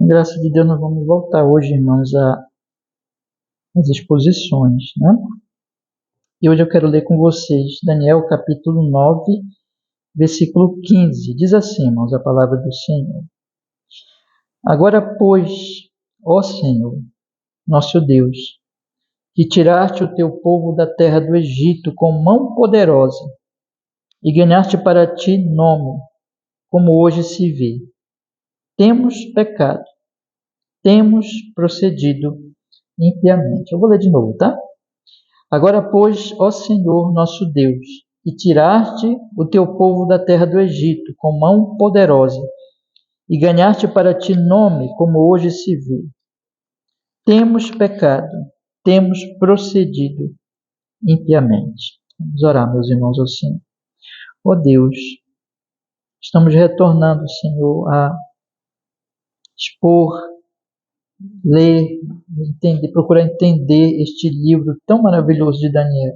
graça de Deus, nós vamos voltar hoje, irmãos, às exposições, né? E hoje eu quero ler com vocês Daniel, capítulo 9, versículo 15. Diz assim, irmãos, a palavra do Senhor. Agora, pois, ó Senhor, nosso Deus, que tiraste o teu povo da terra do Egito com mão poderosa e ganhaste para ti nome, como hoje se vê. Temos pecado, temos procedido impiamente. Eu vou ler de novo, tá? Agora, pois, ó Senhor, nosso Deus, que tiraste o teu povo da terra do Egito com mão poderosa e ganhaste para ti nome, como hoje se vê. Temos pecado, temos procedido impiamente. Vamos orar, meus irmãos, ao Senhor. Ó Deus, estamos retornando, Senhor, a expor, ler, entender, procurar entender este livro tão maravilhoso de Daniel.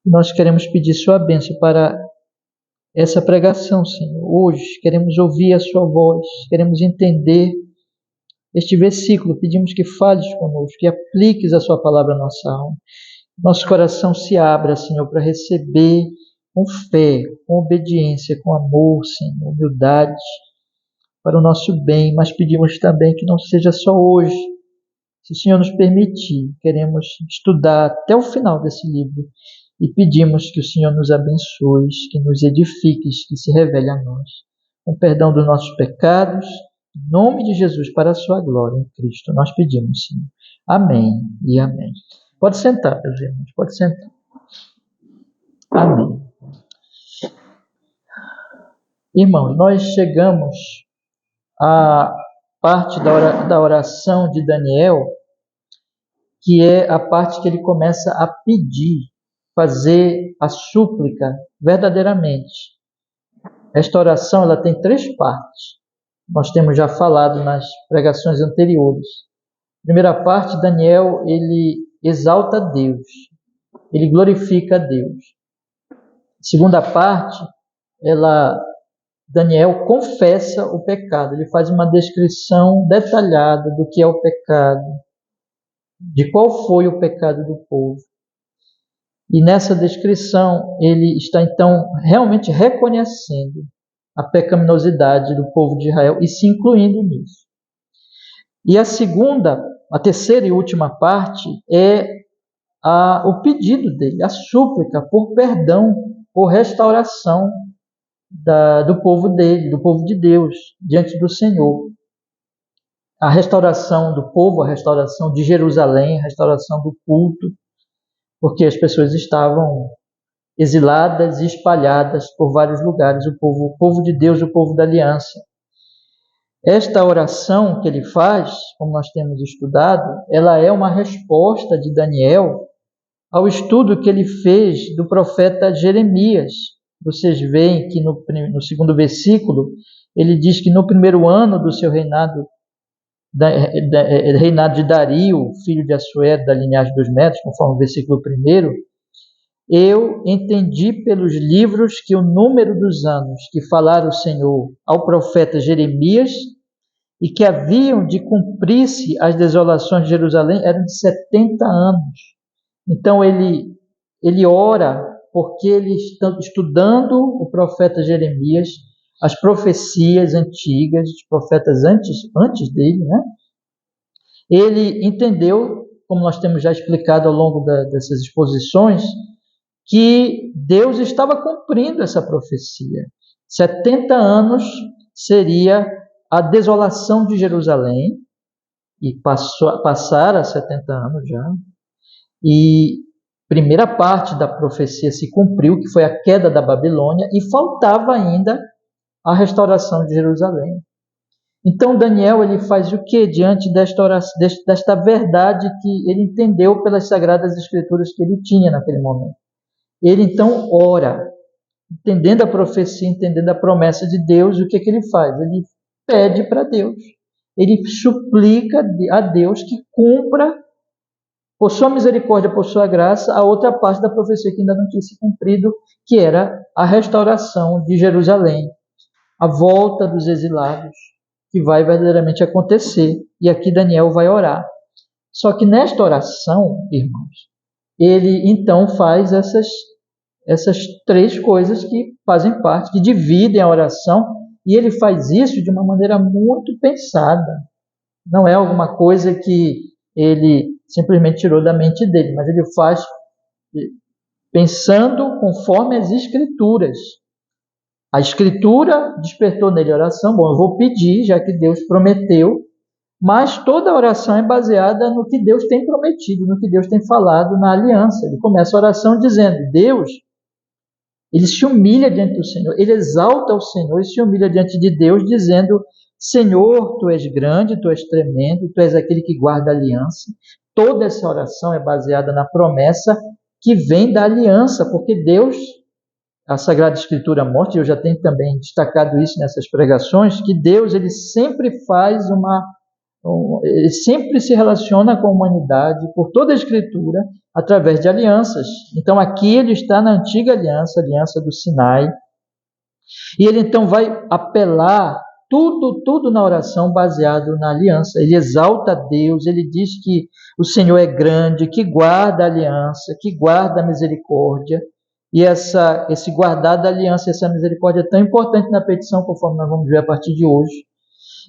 Nós queremos pedir sua bênção para essa pregação, Senhor. Hoje queremos ouvir a sua voz, queremos entender este versículo. Pedimos que fales conosco, que apliques a sua palavra à nossa alma. Nosso coração se abra, Senhor, para receber com fé, com obediência, com amor, Senhor, humildade, para o nosso bem. Mas pedimos também que não seja só hoje. Se o Senhor nos permitir, queremos estudar até o final desse livro e pedimos que o Senhor nos abençoe, que nos edifique, que se revele a nós. Com perdão dos nossos pecados, em nome de Jesus, para a sua glória em Cristo, nós pedimos, Senhor. Amém e amém. Pode sentar, meus irmãos, pode sentar. Amém. Irmãos, nós chegamos à parte da oração de Daniel, que é a parte que ele começa a pedir, fazer a súplica verdadeiramente. Esta oração ela tem 3 partes. Nós temos já falado nas pregações anteriores. Primeira parte, Daniel, ele exalta a Deus, ele glorifica a Deus. Segunda parte, Daniel confessa o pecado, ele faz uma descrição detalhada do que é o pecado, de qual foi o pecado do povo. E nessa descrição, ele está então realmente reconhecendo a pecaminosidade do povo de Israel e se incluindo nisso. E a terceira e última parte é o pedido dele, a súplica por perdão, por restauração do povo dele, do povo de Deus, diante do Senhor. A restauração do povo, a restauração de Jerusalém, a restauração do culto, porque as pessoas estavam exiladas e espalhadas por vários lugares, o povo de Deus, o povo da aliança. Esta oração que ele faz, como nós temos estudado, ela é uma resposta de Daniel ao estudo que ele fez do profeta Jeremias. Vocês veem que no segundo versículo, ele diz que no primeiro ano do seu reinado, reinado de Dario, filho de Assuero, da linhagem dos Medos, conforme o versículo 1, eu entendi pelos livros que o número dos anos que falara o Senhor ao profeta Jeremias e que haviam de cumprir-se as desolações de Jerusalém eram de 70 anos. Então ele ora porque ele está estudando o profeta Jeremias, as profecias antigas, os profetas antes dele, né? Ele entendeu, como nós temos já explicado ao longo dessas exposições, que Deus estava cumprindo essa profecia. 70 anos seria a desolação de Jerusalém, e passaram 70 anos já, e primeira parte da profecia se cumpriu, que foi a queda da Babilônia, e faltava ainda a restauração de Jerusalém. Então Daniel ele faz o que diante desta verdade que ele entendeu pelas Sagradas Escrituras que ele tinha naquele momento? Ele então ora, entendendo a profecia, entendendo a promessa de Deus. O que ele faz? Ele pede para Deus, ele suplica a Deus que cumpra, por sua misericórdia, por sua graça, a outra parte da profecia que ainda não tinha se cumprido, que era a restauração de Jerusalém, a volta dos exilados, que vai verdadeiramente acontecer. E aqui Daniel vai orar. Só que nesta oração, irmãos, ele então faz essas três coisas que fazem parte, que dividem a oração, e ele faz isso de uma maneira muito pensada. Não é alguma coisa que ele simplesmente tirou da mente dele, mas ele faz pensando conforme as Escrituras. A Escritura despertou nele a oração. Bom, eu vou pedir, já que Deus prometeu, mas toda a oração é baseada no que Deus tem prometido, no que Deus tem falado na aliança. Ele começa a oração dizendo: Deus, ele se humilha diante do Senhor, ele exalta o Senhor e se humilha diante de Deus, dizendo: Senhor, tu és grande, tu és tremendo, tu és aquele que guarda a aliança. Toda essa oração é baseada na promessa que vem da aliança, porque Deus, a Sagrada Escritura mostra, e eu já tenho também destacado isso nessas pregações, que Deus ele sempre faz ele sempre se relaciona com a humanidade por toda a Escritura através de alianças. Então aqui ele está na antiga aliança, a aliança do Sinai, e ele então vai apelar tudo na oração baseado na aliança. Ele exalta a Deus, ele diz que o Senhor é grande, que guarda a aliança, que guarda a misericórdia. E esse guardar da aliança, essa misericórdia é tão importante na petição, conforme nós vamos ver a partir de hoje.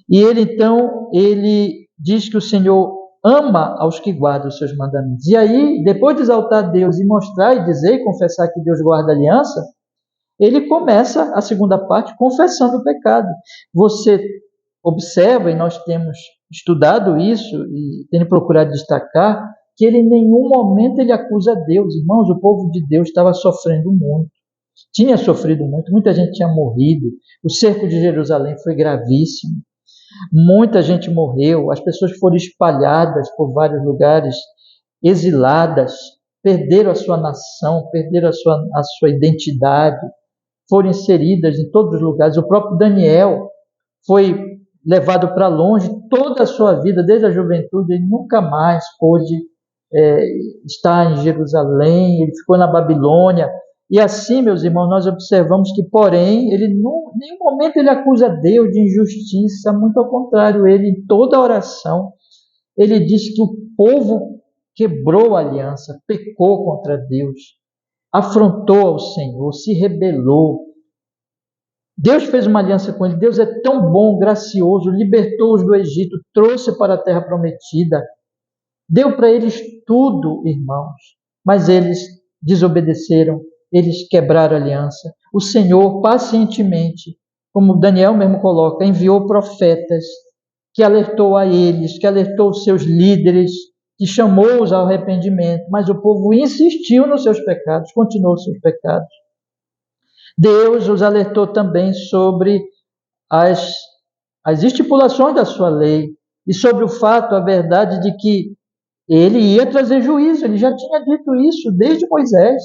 E ele então, ele diz que o Senhor ama aos que guardam os seus mandamentos. E aí, depois de exaltar Deus e mostrar e dizer e confessar que Deus guarda a aliança, ele começa a segunda parte confessando o pecado. Você observa, e nós temos estudado isso e tendo procurado destacar, que ele em nenhum momento ele acusa Deus. Irmãos, o povo de Deus estava sofrendo muito. Tinha sofrido muito, muita gente tinha morrido. O cerco de Jerusalém foi gravíssimo. Muita gente morreu, as pessoas foram espalhadas por vários lugares, exiladas, perderam a sua nação, perderam a sua identidade, foram inseridas em todos os lugares. O próprio Daniel foi levado para longe toda a sua vida, desde a juventude, ele nunca mais pôde estar em Jerusalém, ele ficou na Babilônia. E assim, meus irmãos, nós observamos que, porém, ele em nenhum momento ele acusa Deus de injustiça, muito ao contrário, ele em toda a oração, ele diz que o povo quebrou a aliança, pecou contra Deus, afrontou ao Senhor, se rebelou. Deus fez uma aliança com ele, Deus é tão bom, gracioso, libertou-os do Egito, trouxe para a terra prometida, deu para eles tudo, irmãos, mas eles desobedeceram, eles quebraram a aliança. O Senhor, pacientemente, como Daniel mesmo coloca, enviou profetas, que alertou a eles, que alertou os seus líderes, que chamou-os ao arrependimento, mas o povo insistiu nos seus pecados, continuou os seus pecados. Deus os alertou também sobre as estipulações da sua lei e sobre o fato, a verdade de que ele ia trazer juízo. Ele já tinha dito isso desde Moisés,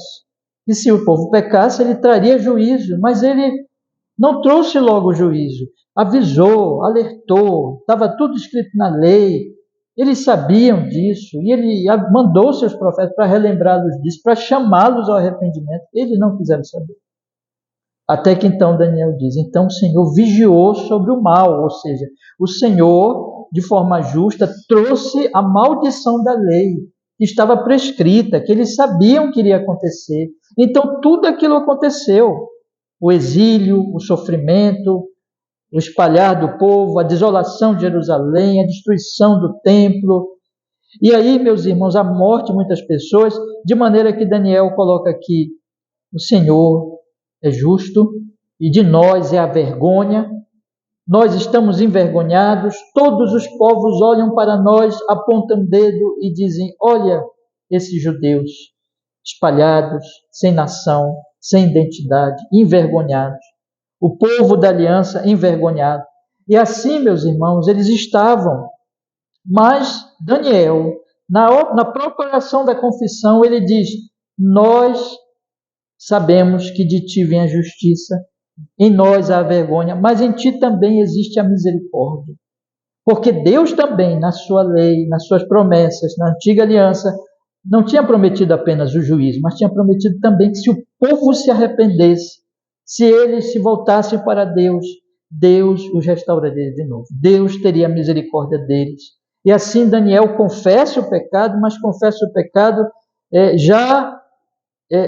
que se o povo pecasse, ele traria juízo, mas ele não trouxe logo o juízo, avisou, alertou, estava tudo escrito na lei, eles sabiam disso, e ele mandou seus profetas para relembrá-los disso, para chamá-los ao arrependimento. Eles não quiseram saber. Até que então Daniel diz: então o Senhor vigiou sobre o mal, ou seja, o Senhor, de forma justa, trouxe a maldição da lei, que estava prescrita, que eles sabiam que iria acontecer. Então tudo aquilo aconteceu: o exílio, o sofrimento, o espalhar do povo, a desolação de Jerusalém, a destruição do templo. E aí, meus irmãos, a morte de muitas pessoas, de maneira que Daniel coloca aqui: o Senhor é justo e de nós é a vergonha. Nós estamos envergonhados, todos os povos olham para nós, apontam o dedo e dizem: olha esses judeus espalhados, sem nação, sem identidade, envergonhados. O povo da aliança envergonhado. E assim, meus irmãos, eles estavam. Mas Daniel, na própria oração da confissão, ele diz: nós sabemos que de ti vem a justiça, em nós há a vergonha, mas em ti também existe a misericórdia. Porque Deus também, na sua lei, nas suas promessas, na antiga aliança, não tinha prometido apenas o juízo, mas tinha prometido também que se o povo se arrependesse, se eles se voltassem para Deus, Deus os restauraria de novo. Deus teria misericórdia deles. E assim Daniel confessa o pecado, mas confessa o pecado já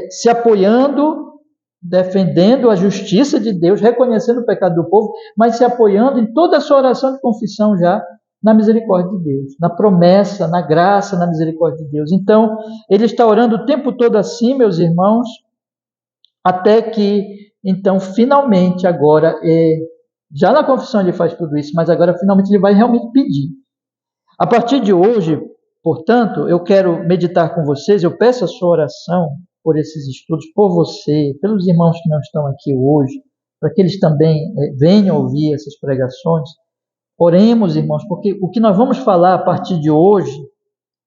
se apoiando, defendendo a justiça de Deus, reconhecendo o pecado do povo, mas se apoiando em toda a sua oração de confissão já na misericórdia de Deus, na promessa, na graça, na misericórdia de Deus. Então, ele está orando o tempo todo assim, meus irmãos, até que, então, finalmente, agora, já na confissão ele faz tudo isso, mas agora, finalmente, ele vai realmente pedir. A partir de hoje, portanto, eu quero meditar com vocês, eu peço a sua oração por esses estudos, por você, pelos irmãos que não estão aqui hoje, para que eles também venham ouvir essas pregações. Oremos, irmãos, porque o que nós vamos falar a partir de hoje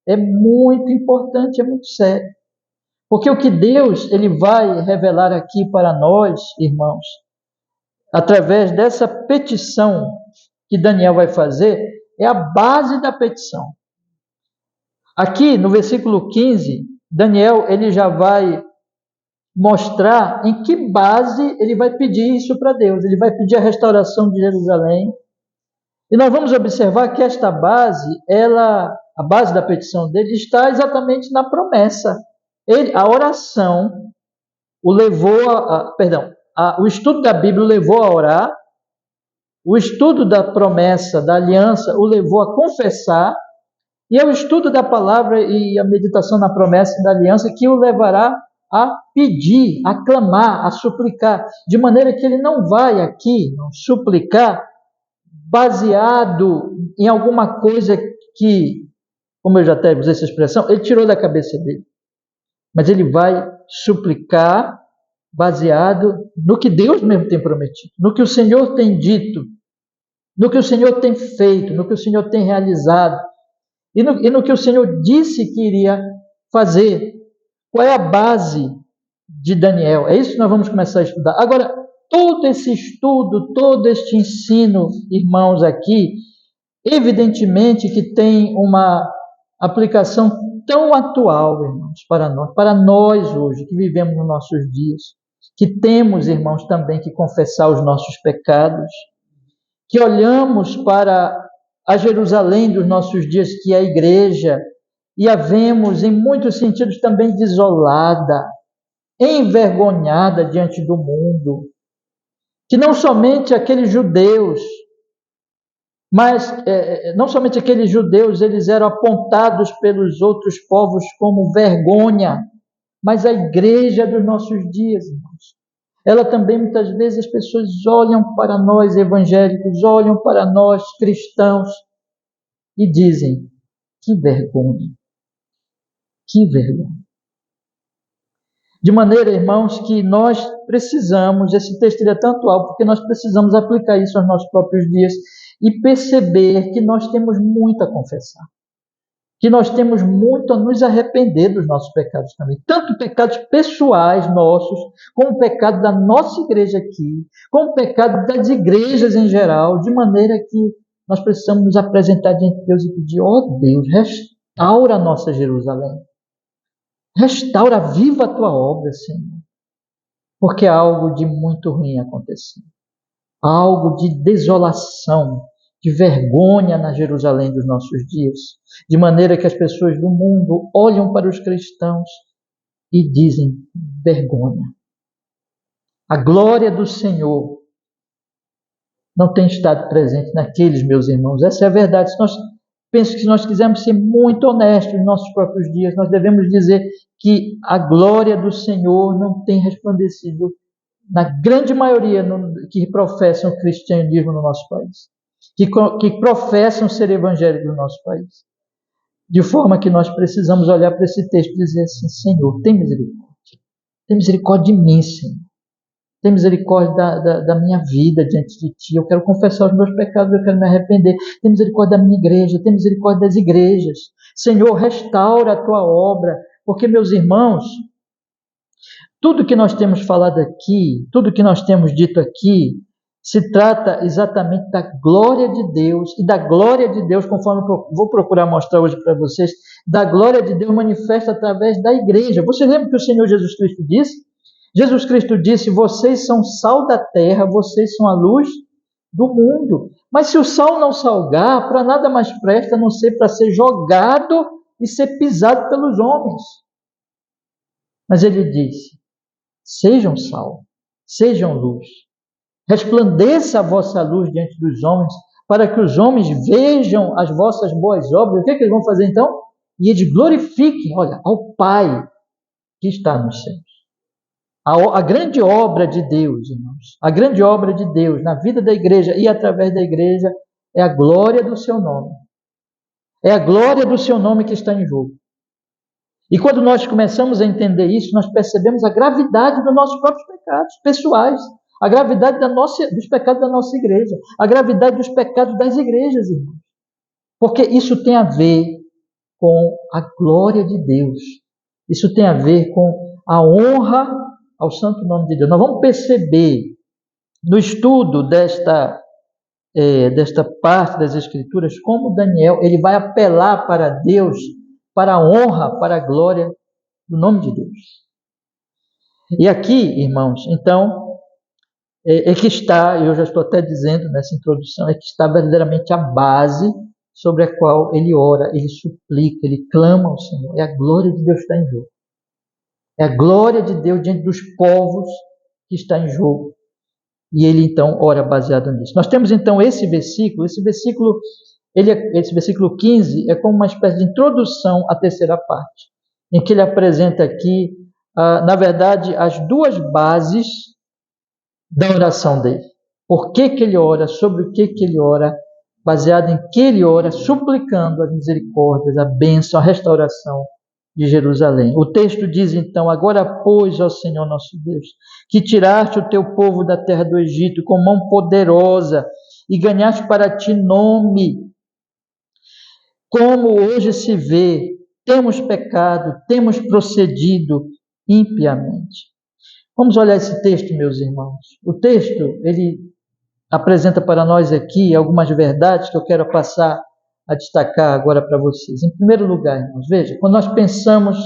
é muito importante, é muito sério. Porque o que Deus ele vai revelar aqui para nós, irmãos, através dessa petição que Daniel vai fazer, é a base da petição. Aqui no versículo 15, Daniel ele já vai mostrar em que base ele vai pedir isso para Deus. Ele vai pedir a restauração de Jerusalém. E nós vamos observar que esta base, a base da petição dele está exatamente na promessa. A oração o levou o estudo da Bíblia o levou a orar, o estudo da promessa, da aliança, o levou a confessar, e é o estudo da palavra e a meditação na promessa e da aliança que o levará a pedir, a clamar, a suplicar, de maneira que ele não vai aqui suplicar baseado em alguma coisa que, como eu já até usei essa expressão, ele tirou da cabeça dele. Mas ele vai suplicar baseado no que Deus mesmo tem prometido, no que o Senhor tem dito, no que o Senhor tem feito, no que o Senhor tem realizado, e no que o Senhor disse que iria fazer. Qual é a base de Daniel? É isso que nós vamos começar a estudar. Agora, todo esse estudo, todo este ensino, irmãos, aqui, evidentemente que tem uma aplicação tão atual, irmãos, para nós hoje, que vivemos nos nossos dias, que temos, irmãos, também que confessar os nossos pecados, que olhamos para a Jerusalém dos nossos dias, que é a igreja, e a vemos, em muitos sentidos, também desolada, envergonhada diante do mundo, que não somente aqueles judeus, mas não somente aqueles judeus, eles eram apontados pelos outros povos como vergonha, mas a igreja dos nossos dias, irmãos, ela também, muitas vezes, as pessoas olham para nós evangélicos, olham para nós cristãos e dizem, que vergonha, que vergonha. De maneira, irmãos, que nós precisamos, esse texto é tanto alto, porque nós precisamos aplicar isso aos nossos próprios dias e perceber que nós temos muito a confessar, que nós temos muito a nos arrepender dos nossos pecados também, tanto pecados pessoais nossos, como o pecado da nossa igreja aqui, como o pecado das igrejas em geral, de maneira que nós precisamos nos apresentar diante de Deus e pedir, ó Deus, restaura a nossa Jerusalém. Restaura, viva a tua obra, Senhor. Porque algo de muito ruim aconteceu. Algo de desolação, de vergonha na Jerusalém dos nossos dias. De maneira que as pessoas do mundo olham para os cristãos e dizem, vergonha. A glória do Senhor não tem estado presente naqueles, meus irmãos. Essa é a verdade. Penso que se nós quisermos ser muito honestos nos nossos próprios dias, nós devemos dizer que a glória do Senhor não tem resplandecido na grande maioria que professam o cristianismo no nosso país, que professam ser evangélicos no nosso país. De forma que nós precisamos olhar para esse texto e dizer assim, Senhor, tem misericórdia de mim, Senhor. Tem misericórdia da minha vida diante de Ti. Eu quero confessar os meus pecados, eu quero me arrepender. Tem misericórdia da minha igreja, tem misericórdia das igrejas. Senhor, restaura a Tua obra. Porque, meus irmãos, tudo que nós temos falado aqui, tudo que nós temos dito aqui, se trata exatamente da glória de Deus. E da glória de Deus, conforme eu vou procurar mostrar hoje para vocês, da glória de Deus manifesta através da igreja. Você lembra que o Senhor Jesus Cristo disse? Jesus Cristo disse, vocês são sal da terra, vocês são a luz do mundo. Mas se o sal não salgar, para nada mais presta a não ser para ser jogado e ser pisado pelos homens. Mas ele disse: sejam sal, sejam luz. Resplandeça a vossa luz diante dos homens, para que os homens vejam as vossas boas obras. O que é que eles vão fazer então? E eles glorifiquem, olha, ao Pai que está nos céus. A grande obra de Deus, irmãos, a grande obra de Deus na vida da igreja e através da igreja é a glória do seu nome. É a glória do seu nome que está em jogo. E quando nós começamos a entender isso, nós percebemos a gravidade dos nossos próprios pecados pessoais, a gravidade dos pecados da nossa igreja, a gravidade dos pecados das igrejas, irmãos. Porque isso tem a ver com a glória de Deus. Isso tem a ver com a honra ao santo nome de Deus. Nós vamos perceber no estudo desta parte das Escrituras como Daniel ele vai apelar para Deus, para a honra, para a glória do nome de Deus. E aqui, irmãos, então, é que está, eu já estou até dizendo nessa introdução, é que está verdadeiramente a base sobre a qual ele ora, ele suplica, ele clama ao Senhor. É a glória de Deus que está em jogo. É a glória de Deus diante dos povos que está em jogo. E ele então ora baseado nisso. Nós temos então esse versículo 15 é como uma espécie de introdução à terceira parte, em que ele apresenta aqui, na verdade, as duas bases da oração dele. Por que ele ora, sobre o que ele ora, baseado em que ele ora, suplicando as misericórdias, a bênção, a restauração de Jerusalém. O texto diz então: agora, pois, ó Senhor nosso Deus, que tiraste o teu povo da terra do Egito com mão poderosa e ganhaste para ti nome, como hoje se vê, temos pecado, temos procedido impiamente. Vamos olhar esse texto, meus irmãos. O texto, ele apresenta para nós aqui algumas verdades que eu quero passar a destacar agora para vocês. Em primeiro lugar, irmãos, veja, quando nós pensamos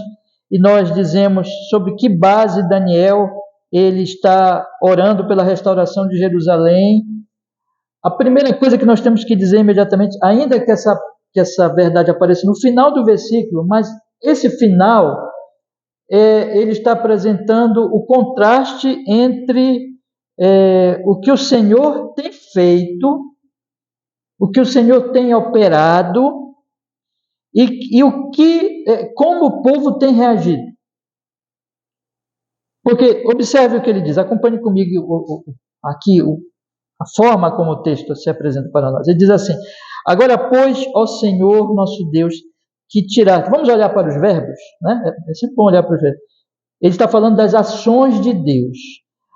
e nós dizemos sobre que base Daniel ele está orando pela restauração de Jerusalém, a primeira coisa que nós temos que dizer imediatamente, ainda que essa verdade apareça no final do versículo, mas esse final, ele está apresentando o contraste entre o que o Senhor tem feito, o que o Senhor tem operado e como o povo tem reagido. Porque observe o que ele diz, acompanhe comigo aqui a forma como o texto se apresenta para nós. Ele diz assim: agora, pois, ó Senhor nosso Deus, que tiraste. Vamos olhar para os verbos, né? É sempre bom olhar para os verbos. Ele está falando das ações de Deus.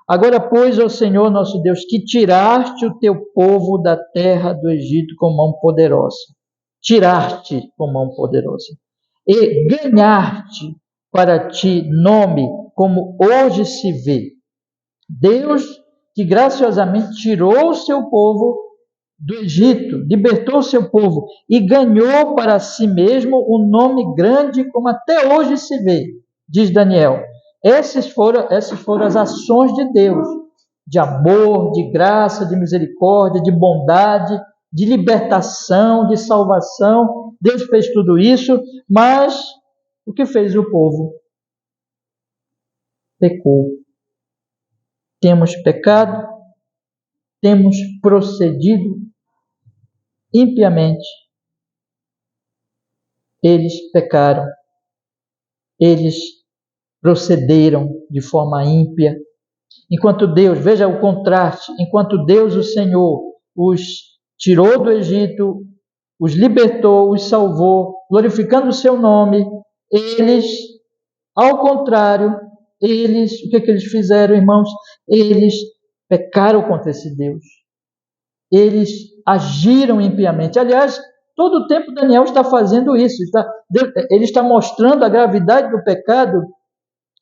Agora, pois, ó Senhor nosso Deus, que tiraste o teu povo da terra do Egito com mão poderosa. Tiraste com mão poderosa. E ganhaste para ti nome, como hoje se vê. Deus, que graciosamente tirou o seu povo do Egito, libertou o seu povo e ganhou para si mesmo um nome grande, como até hoje se vê, diz Daniel. Essas foram as ações de Deus, de amor, de graça, de misericórdia, de bondade, de libertação, de salvação. Deus fez tudo isso, mas o que fez o povo? Pecou. Temos pecado, temos procedido impiamente. Eles pecaram, eles procederam de forma ímpia. Enquanto Deus, veja o contraste, enquanto Deus, o Senhor, os tirou do Egito, os libertou, os salvou, glorificando o seu nome, eles, ao contrário, o que eles fizeram, irmãos? Eles pecaram contra esse Deus. Eles agiram impiamente. Aliás, todo o tempo Daniel está fazendo isso. Ele está mostrando a gravidade do pecado,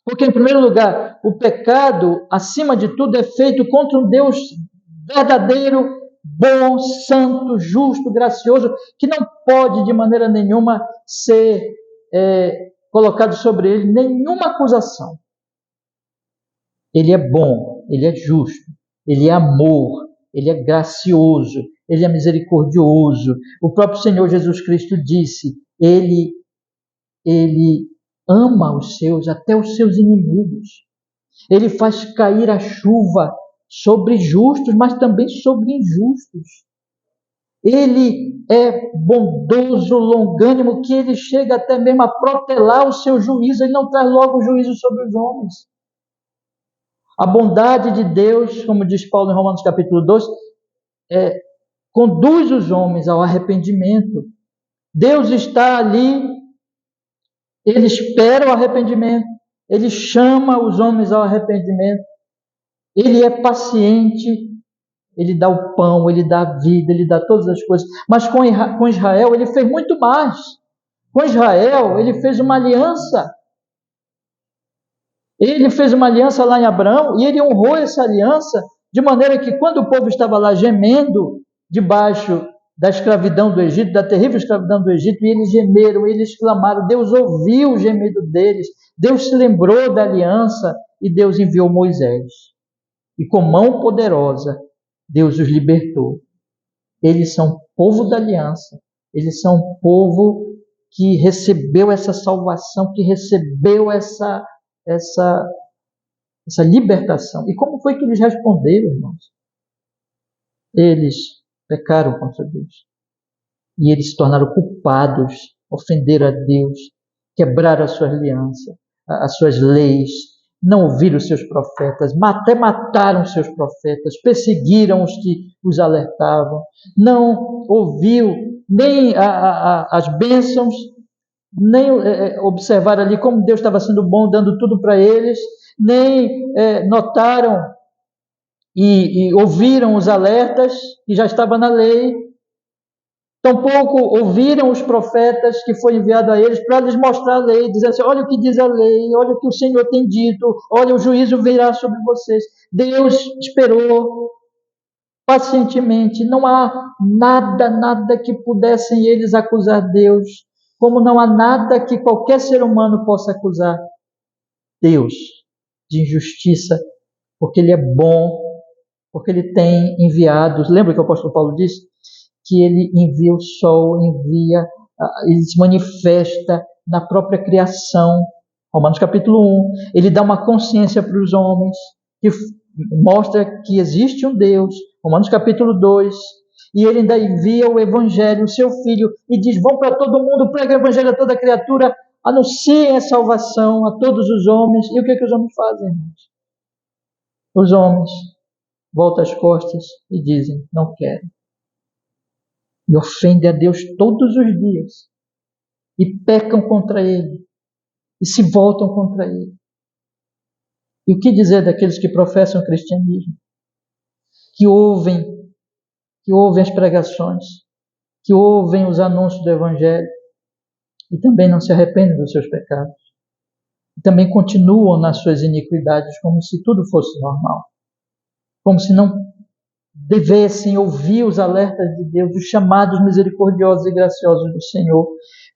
porque, em primeiro lugar, o pecado, acima de tudo, é feito contra um Deus verdadeiro, bom, santo, justo, gracioso, que não pode, de maneira nenhuma, ser colocado sobre ele nenhuma acusação. Ele é bom, ele é justo, ele é amor, Ele é gracioso, Ele é misericordioso. O próprio Senhor Jesus Cristo disse, Ele ama os seus, até os seus inimigos. Ele faz cair a chuva sobre justos, mas também sobre injustos. Ele é bondoso, longânimo, que ele chega até mesmo a protelar o seu juízo. Ele não traz logo o juízo sobre os homens. A bondade de Deus, como diz Paulo em Romanos capítulo 2, conduz os homens ao arrependimento. Deus está ali, Ele espera o arrependimento, Ele chama os homens ao arrependimento, Ele é paciente, Ele dá o pão, Ele dá a vida, Ele dá todas as coisas. Mas com Israel Ele fez muito mais. Com Israel Ele fez uma aliança. Ele fez uma aliança lá em Abraão e Ele honrou essa aliança de maneira que quando o povo estava lá gemendo debaixo da escravidão do Egito, da terrível escravidão do Egito, e eles gemeram, eles clamaram, Deus ouviu o gemido deles, Deus se lembrou da aliança e Deus enviou Moisés. E com mão poderosa, Deus os libertou. Eles são povo da aliança, eles são povo que recebeu essa salvação, que recebeu essa libertação. E como foi que eles responderam, irmãos? Eles pecaram contra Deus. E eles se tornaram culpados, ofenderam a Deus, quebraram a sua aliança, as suas leis, não ouviram os seus profetas, até mataram os seus profetas, perseguiram os que os alertavam, não ouviu nem as bênçãos, nem observaram ali como Deus estava sendo bom, dando tudo para eles, nem notaram e ouviram os alertas que já estavam na lei, tampouco ouviram os profetas que foi enviado a eles para lhes mostrar a lei, dizendo assim, olha o que diz a lei, olha o que o Senhor tem dito, olha o juízo virá sobre vocês. Deus esperou pacientemente, não há nada que pudessem eles acusar Deus, como não há nada que qualquer ser humano possa acusar Deus de injustiça, porque Ele é bom, porque Ele tem enviado. Lembra que o apóstolo Paulo disse? Que Ele envia o sol, Ele se manifesta na própria criação. Romanos capítulo 1, Ele dá uma consciência para os homens, que mostra que existe um Deus. Romanos capítulo 2, e Ele ainda envia o Evangelho, o seu Filho, e diz, vão para todo mundo, pregue o Evangelho a toda criatura, anunciem a salvação a todos os homens. E o que é que os homens fazem, irmãos? Os homens voltam as costas e dizem, não quero. E ofendem a Deus todos os dias. E pecam contra Ele. E se voltam contra Ele. E o que dizer daqueles que professam o cristianismo? Que ouvem as pregações, que ouvem os anúncios do Evangelho e também não se arrependem dos seus pecados. E também continuam nas suas iniquidades como se tudo fosse normal. Como se não devessem ouvir os alertas de Deus, os chamados misericordiosos e graciosos do Senhor,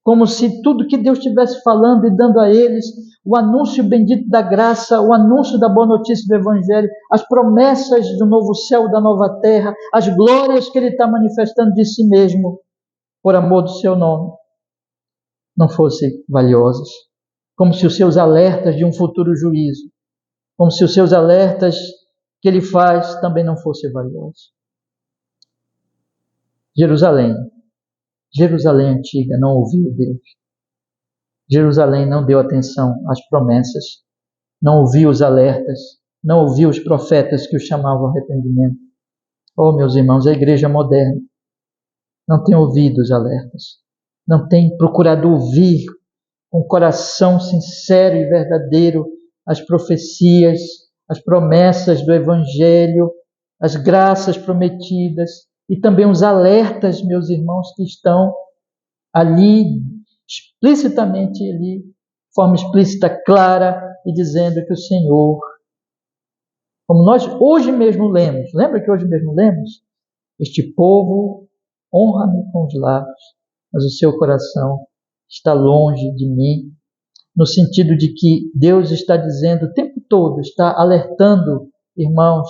como se tudo que Deus estivesse falando e dando a eles, o anúncio bendito da graça, o anúncio da boa notícia do Evangelho, as promessas do novo céu, da nova terra, as glórias que Ele está manifestando de si mesmo, por amor do seu nome, não fossem valiosas, como se os seus alertas de um futuro juízo, como se os seus alertas que Ele faz também não fossem valiosos. Jerusalém antiga não ouviu Deus. Jerusalém não deu atenção às promessas, não ouviu os alertas, não ouviu os profetas que o chamavam ao arrependimento. Oh, meus irmãos, a igreja moderna não tem ouvido os alertas, não tem procurado ouvir com coração sincero e verdadeiro as profecias, as promessas do Evangelho, as graças prometidas e também os alertas, meus irmãos, que estão ali, explicitamente ali, de forma explícita, clara, e dizendo que o Senhor, como nós hoje mesmo lemos, lembra que hoje mesmo lemos? Este povo honra-me com os lábios, mas o seu coração está longe de mim, no sentido de que Deus está dizendo o tempo todo, está alertando, irmãos,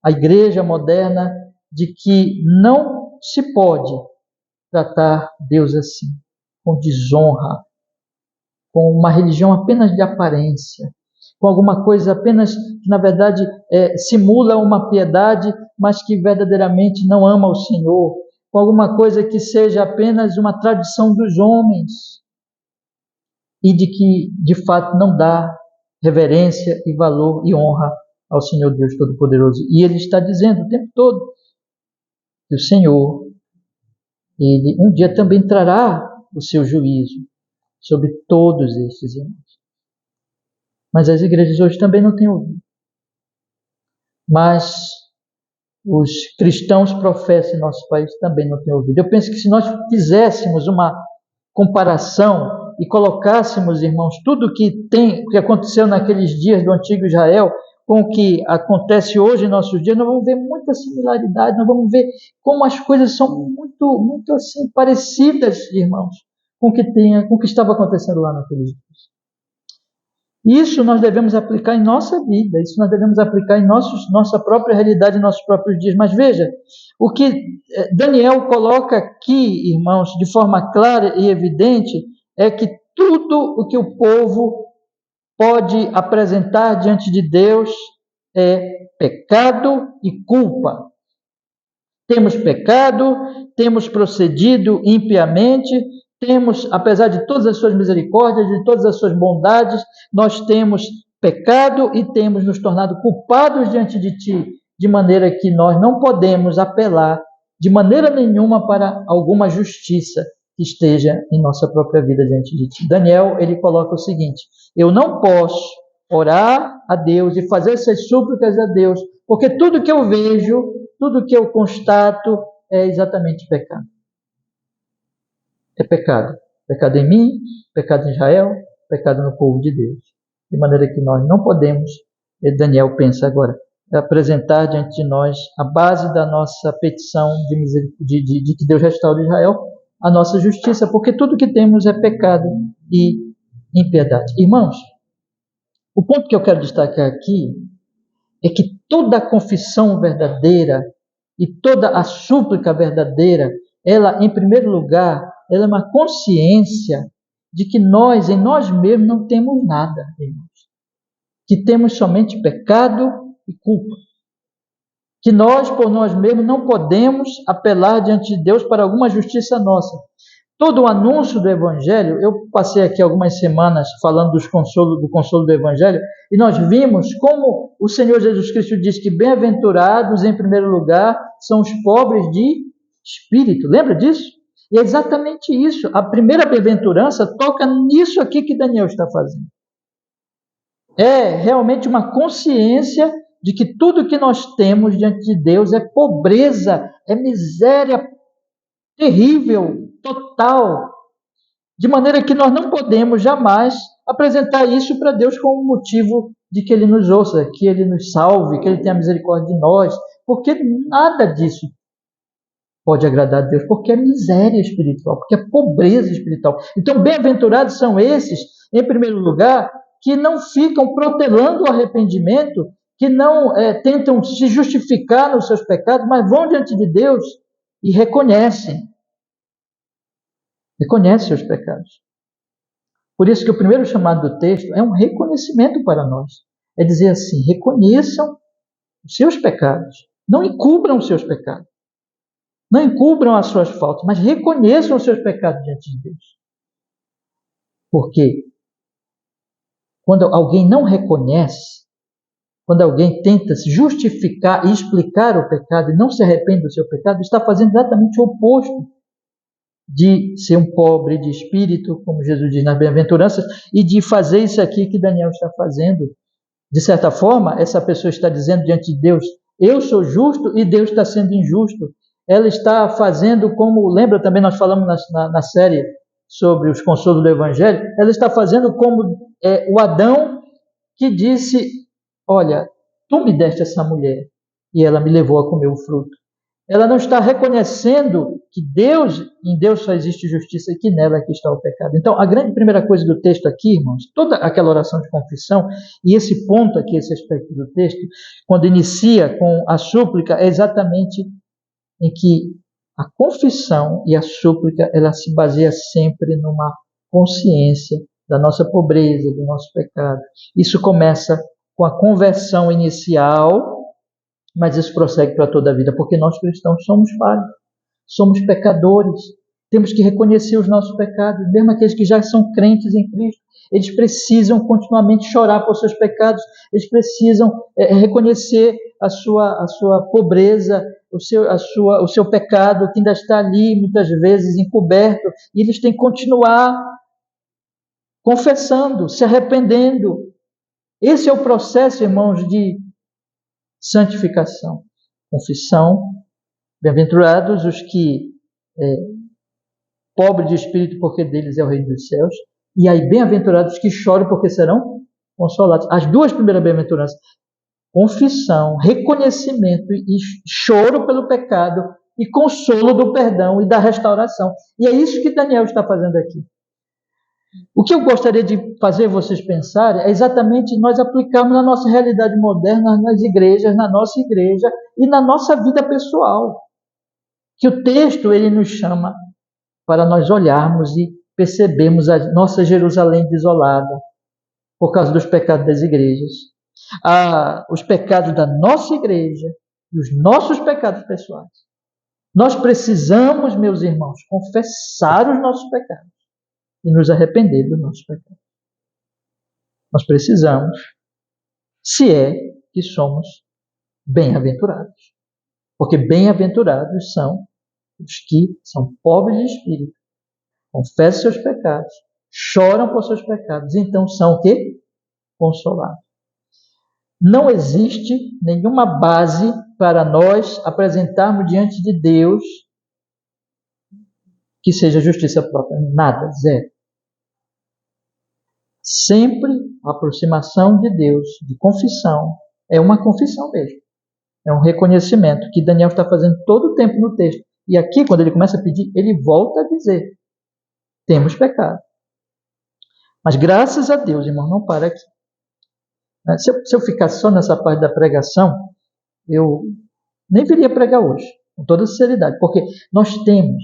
a igreja moderna de que não se pode tratar Deus assim, com desonra, com uma religião apenas de aparência, com alguma coisa apenas que, na verdade, simula uma piedade, mas que verdadeiramente não ama o Senhor, com alguma coisa que seja apenas uma tradição dos homens e de que, de fato, não dá reverência e valor e honra ao Senhor Deus Todo-Poderoso. E Ele está dizendo o tempo todo que o Senhor, Ele um dia também trará o seu juízo sobre todos estes irmãos. Mas as igrejas hoje também não têm ouvido. Mas os cristãos professos em nosso país também não têm ouvido. Eu penso que se nós fizéssemos uma comparação e colocássemos, irmãos, tudo o que aconteceu naqueles dias do antigo Israel com o que acontece hoje em nossos dias, nós vamos ver muita similaridade, nós vamos ver como as coisas são muito assim parecidas, irmãos, com o que estava acontecendo lá naqueles dias. Isso nós devemos aplicar em nossa vida, isso nós devemos aplicar em nossa própria realidade, em nossos próprios dias. Mas veja, o que Daniel coloca aqui, irmãos, de forma clara e evidente, é que tudo o que o povo pode apresentar diante de Deus é pecado e culpa. Temos pecado, temos procedido impiamente, temos, apesar de todas as suas misericórdias, de todas as suas bondades, nós temos pecado e temos nos tornado culpados diante de Ti, de maneira que nós não podemos apelar de maneira nenhuma para alguma justiça que esteja em nossa própria vida diante de Ti. Daniel, ele coloca o seguinte: eu não posso orar a Deus e fazer essas súplicas a Deus, porque tudo que eu vejo, tudo que eu constato é exatamente pecado. É pecado. Pecado em mim, pecado em Israel, pecado no povo de Deus. De maneira que nós não podemos, Daniel pensa agora, apresentar diante de nós a base da nossa petição de que Deus restaure Israel, a nossa justiça, porque tudo que temos é pecado e impiedade. Irmãos, o ponto que eu quero destacar aqui é que toda a confissão verdadeira e toda a súplica verdadeira, ela, em primeiro lugar, ela é uma consciência de que nós, em nós mesmos, não temos nada, irmãos. Que temos somente pecado e culpa. Que nós, por nós mesmos, não podemos apelar diante de Deus para alguma justiça nossa. Todo o anúncio do Evangelho, eu passei aqui algumas semanas falando do consolo do Evangelho, e nós vimos como o Senhor Jesus Cristo diz que bem-aventurados, em primeiro lugar, são os pobres de espírito. Lembra disso? E é exatamente isso. A primeira bem-aventurança toca nisso aqui que Daniel está fazendo. É realmente uma consciência de que tudo que nós temos diante de Deus é pobreza, é miséria terrível, total, de maneira que nós não podemos jamais apresentar isso para Deus como motivo de que Ele nos ouça, que Ele nos salve, que Ele tenha misericórdia de nós, porque nada disso pode agradar a Deus, porque é miséria espiritual, porque é pobreza espiritual. Então, bem-aventurados são esses, em primeiro lugar, que não ficam protelando o arrependimento, que não tentam se justificar nos seus pecados, mas vão diante de Deus e reconhecem seus pecados. Por isso que o primeiro chamado do texto é um reconhecimento para nós. É dizer assim, reconheçam os seus pecados, não encubram os seus pecados. Não encubram as suas faltas, mas reconheçam os seus pecados diante de Deus. Porque quando alguém não reconhece, quando alguém tenta se justificar e explicar o pecado e não se arrepende do seu pecado, está fazendo exatamente o oposto de ser um pobre de espírito, como Jesus diz nas bem-aventuranças, e de fazer isso aqui que Daniel está fazendo. De certa forma, essa pessoa está dizendo diante de Deus, eu sou justo e Deus está sendo injusto. Ela está fazendo como, lembra também nós falamos na série sobre os consolos do Evangelho, ela está fazendo como o Adão que disse, olha, tu me deste essa mulher e ela me levou a comer o fruto. Ela não está reconhecendo que em Deus só existe justiça e que nela aqui está o pecado. Então, a grande primeira coisa do texto aqui, irmãos, toda aquela oração de confissão, e esse ponto aqui, esse aspecto do texto, quando inicia com a súplica, é exatamente em que a confissão e a súplica, ela se baseia sempre numa consciência da nossa pobreza, do nosso pecado. Isso começa com a conversão inicial, mas isso prossegue para toda a vida, porque nós cristãos somos falhos, somos pecadores, temos que reconhecer os nossos pecados, mesmo aqueles que já são crentes em Cristo, eles precisam continuamente chorar por seus pecados, eles precisam reconhecer a sua pobreza, o seu pecado que ainda está ali, muitas vezes encoberto, e eles têm que continuar confessando, se arrependendo. Esse é o processo, irmãos, de santificação. Confissão, bem-aventurados os que pobres de espírito, porque deles é o reino dos céus, e aí bem-aventurados os que choram, porque serão consolados. As duas primeiras bem-aventuranças, confissão, reconhecimento e choro pelo pecado e consolo do perdão e da restauração. E é isso que Daniel está fazendo aqui. O que eu gostaria de fazer vocês pensarem é exatamente nós aplicarmos na nossa realidade moderna, nas igrejas, na nossa igreja e na nossa vida pessoal. Que o texto ele nos chama para nós olharmos e percebermos a nossa Jerusalém desolada por causa dos pecados das igrejas, os pecados da nossa igreja e os nossos pecados pessoais. Nós precisamos, meus irmãos, confessar os nossos pecados e nos arrepender dos nossos pecados. Nós precisamos, se é que somos bem-aventurados. Porque bem-aventurados são os que são pobres de espírito, confessam seus pecados, choram por seus pecados, então são o quê? Consolados. Não existe nenhuma base para nós apresentarmos diante de Deus que seja justiça própria. Nada, zero. Sempre a aproximação de Deus, de confissão, é uma confissão mesmo. É um reconhecimento que Daniel está fazendo todo o tempo no texto. E aqui, quando ele começa a pedir, ele volta a dizer: temos pecado. Mas graças a Deus, irmão, não para aqui. Se eu ficar só nessa parte da pregação, eu nem viria pregar hoje, com toda sinceridade, porque nós temos.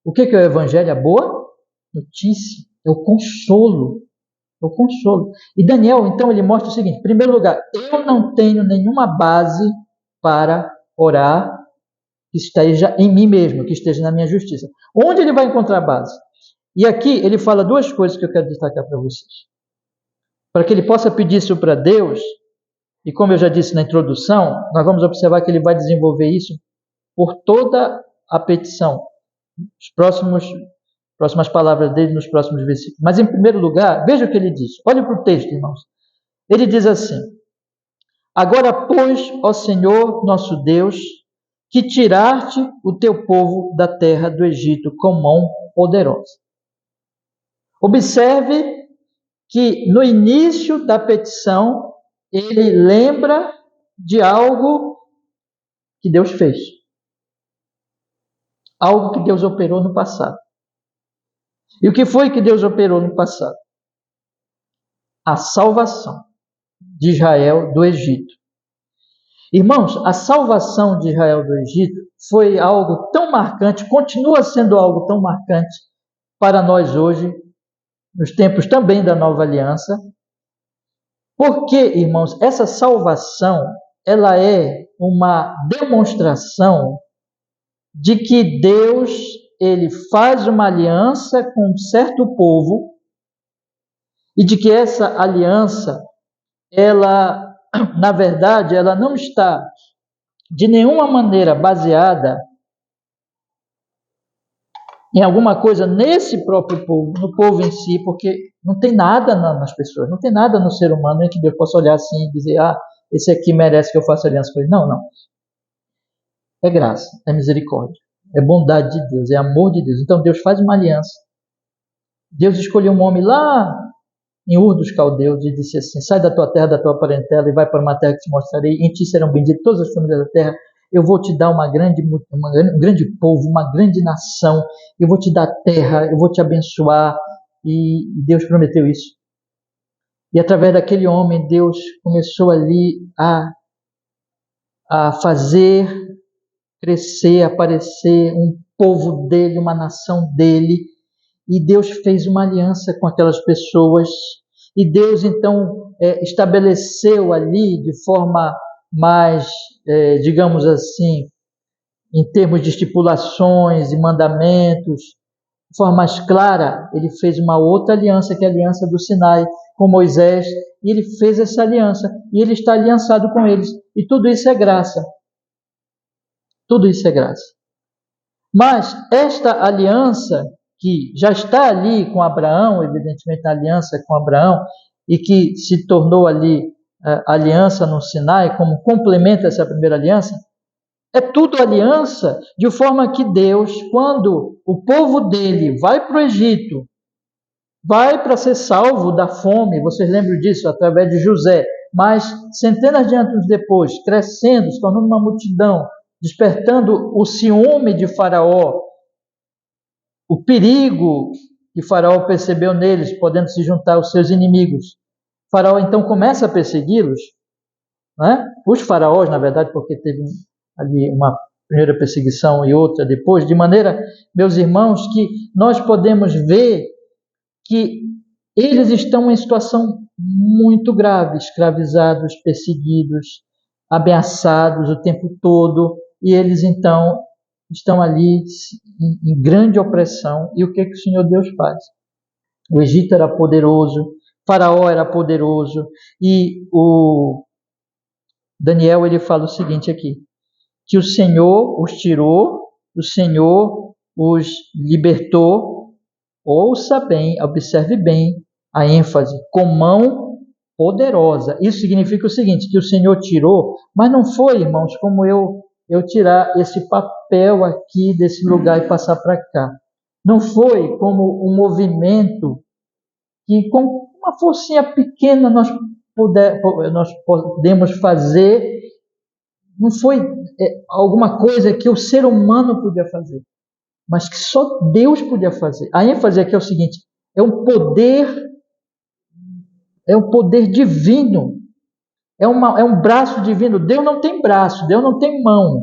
O que é o Evangelho? A boa notícia, é o consolo. É o consolo. E Daniel, então, ele mostra o seguinte: em primeiro lugar, eu não tenho nenhuma base para orar que esteja em mim mesmo, que esteja na minha justiça. Onde ele vai encontrar base? E aqui ele fala duas coisas que eu quero destacar para vocês. Para que ele possa pedir isso para Deus, e como eu já disse na introdução, nós vamos observar que ele vai desenvolver isso por toda a petição. Próximas palavras dele nos próximos versículos. Mas em primeiro lugar, veja o que ele diz. Olhe para o texto, irmãos. Ele diz assim: agora, pois, ó Senhor nosso Deus, que tiraste o teu povo da terra do Egito com mão poderosa. Observe que no início da petição, ele lembra de algo que Deus fez. Algo que Deus operou no passado. E o que foi que Deus operou no passado? A salvação de Israel do Egito. Irmãos, a salvação de Israel do Egito foi algo tão marcante, continua sendo algo tão marcante para nós hoje, nos tempos também da Nova Aliança. Porque, irmãos, essa salvação, ela é uma demonstração de que Deus, ele faz uma aliança com um certo povo e de que essa aliança, ela, na verdade, ela não está de nenhuma maneira baseada em alguma coisa nesse próprio povo, no povo em si, porque não tem nada nas pessoas, não tem nada no ser humano em que Deus possa olhar assim e dizer: esse aqui merece que eu faça aliança com ele. Não, não. É graça, é misericórdia, é bondade de Deus, é amor de Deus. Então Deus faz uma aliança. Deus escolheu um homem lá em Ur dos Caldeus e disse assim: sai da tua terra, da tua parentela e vai para uma terra que te mostrarei. Em ti serão benditas todas as famílias da terra. Eu vou te dar um grande povo, uma grande nação. Eu vou te dar terra, eu vou te abençoar. E Deus prometeu isso. E através daquele homem, Deus começou ali a fazer crescer, aparecer, um povo dele, uma nação dele. E Deus fez uma aliança com aquelas pessoas. E Deus, então, estabeleceu ali de forma mais, digamos assim, em termos de estipulações e mandamentos, de forma mais clara, ele fez uma outra aliança, que é a aliança do Sinai, com Moisés, e ele fez essa aliança, e ele está aliançado com eles, e tudo isso é graça. Tudo isso é graça. Mas esta aliança, que já está ali com Abraão, evidentemente na aliança com Abraão, e que se tornou ali aliança no Sinai, como complementa essa primeira aliança, é tudo aliança, de forma que Deus, quando o povo dele vai para o Egito, vai para ser salvo da fome, vocês lembram disso, através de José, mas centenas de anos depois, crescendo, se tornando uma multidão, despertando o ciúme de Faraó, o perigo que Faraó percebeu neles, podendo se juntar aos seus inimigos. Faraó então começa a persegui-los, né? Os faraós, na verdade, porque teve ali uma primeira perseguição e outra depois, de maneira, meus irmãos, que nós podemos ver que eles estão em situação muito grave, escravizados, perseguidos, ameaçados o tempo todo, e eles então estão ali em grande opressão. E o que o Senhor Deus faz? O Egito era poderoso, Faraó era poderoso, e o Daniel ele fala o seguinte aqui, que o Senhor os tirou, o Senhor os libertou. Ouça bem, observe bem a ênfase, com mão poderosa. Isso significa o seguinte, que o Senhor tirou, mas não foi, irmãos, como eu tirar esse papel aqui desse lugar e passar para cá. Não foi como um movimento que com uma forcinha pequena nós podemos fazer. Não foi alguma coisa que o ser humano podia fazer, mas que só Deus podia fazer. A ênfase aqui é o seguinte, é um poder divino, é um braço divino. Deus não tem braço, Deus não tem mão,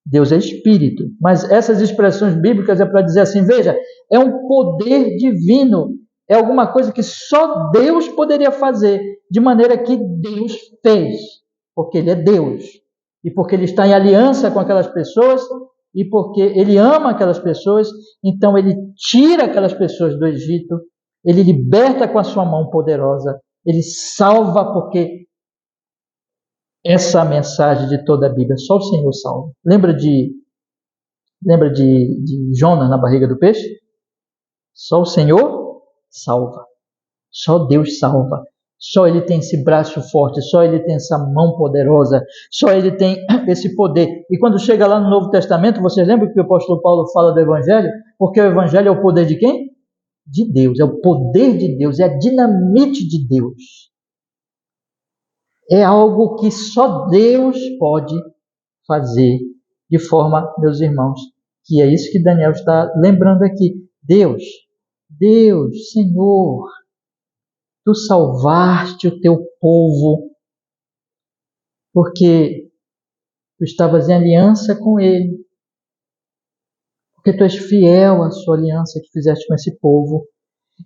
Deus é espírito. Mas essas expressões bíblicas é para dizer assim, veja, é um poder divino, é alguma coisa que só Deus poderia fazer, de maneira que Deus fez, porque Ele é Deus, e porque Ele está em aliança com aquelas pessoas, e porque Ele ama aquelas pessoas, então Ele tira aquelas pessoas do Egito, Ele liberta com a sua mão poderosa, Ele salva, porque essa é a mensagem de toda a Bíblia, só o Senhor salva. Lembra de Jonas na barriga do peixe? Só o Senhor salva, só Deus salva. Só Ele tem esse braço forte, só Ele tem essa mão poderosa, só Ele tem esse poder. E quando chega lá no Novo Testamento, vocês lembram que o apóstolo Paulo fala do Evangelho? Porque o Evangelho é o poder de quem? De Deus, é o poder de Deus, é a dinamite de Deus. É algo que só Deus pode fazer, de forma, meus irmãos, que é isso que Daniel está lembrando aqui. Deus, Senhor, Tu salvaste o Teu povo, porque Tu estavas em aliança com ele, porque Tu és fiel à sua aliança que fizeste com esse povo,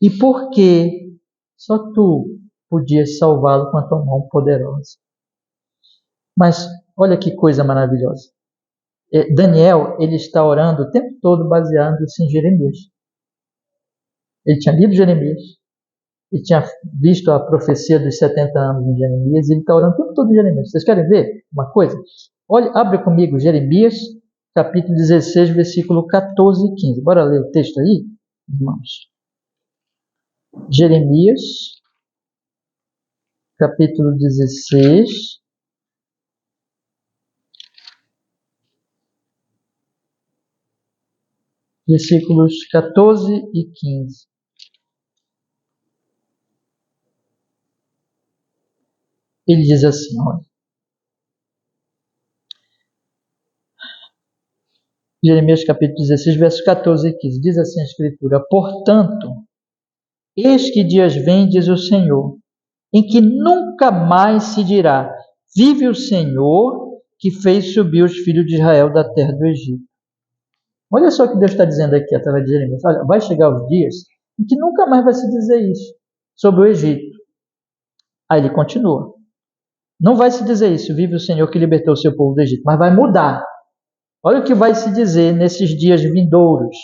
e porque só Tu podias salvá-lo com a Tua mão poderosa. Mas olha que coisa maravilhosa. Daniel, ele está orando o tempo todo baseando-se em Jeremias. Ele tinha lido Jeremias, ele tinha visto a profecia dos 70 anos em Jeremias, e ele está orando o tempo todo em Jeremias. Vocês querem ver uma coisa? Olha, abre comigo Jeremias, capítulo 16, versículo 14 e 15. Bora ler o texto aí, irmãos. Jeremias, capítulo 16, versículos 14 e 15. Ele diz assim, olha. Jeremias capítulo 16, versos 14 e 15. Diz assim a Escritura: portanto, eis que dias vêm, diz o Senhor, em que nunca mais se dirá, vive o Senhor, que fez subir os filhos de Israel da terra do Egito. Olha só o que Deus está dizendo aqui através de Jeremias. Olha, vai chegar os dias em que nunca mais vai se dizer isso sobre o Egito. Aí ele continua. Não vai se dizer isso, vive o Senhor que libertou o seu povo do Egito, mas vai mudar. Olha o que vai se dizer nesses dias vindouros.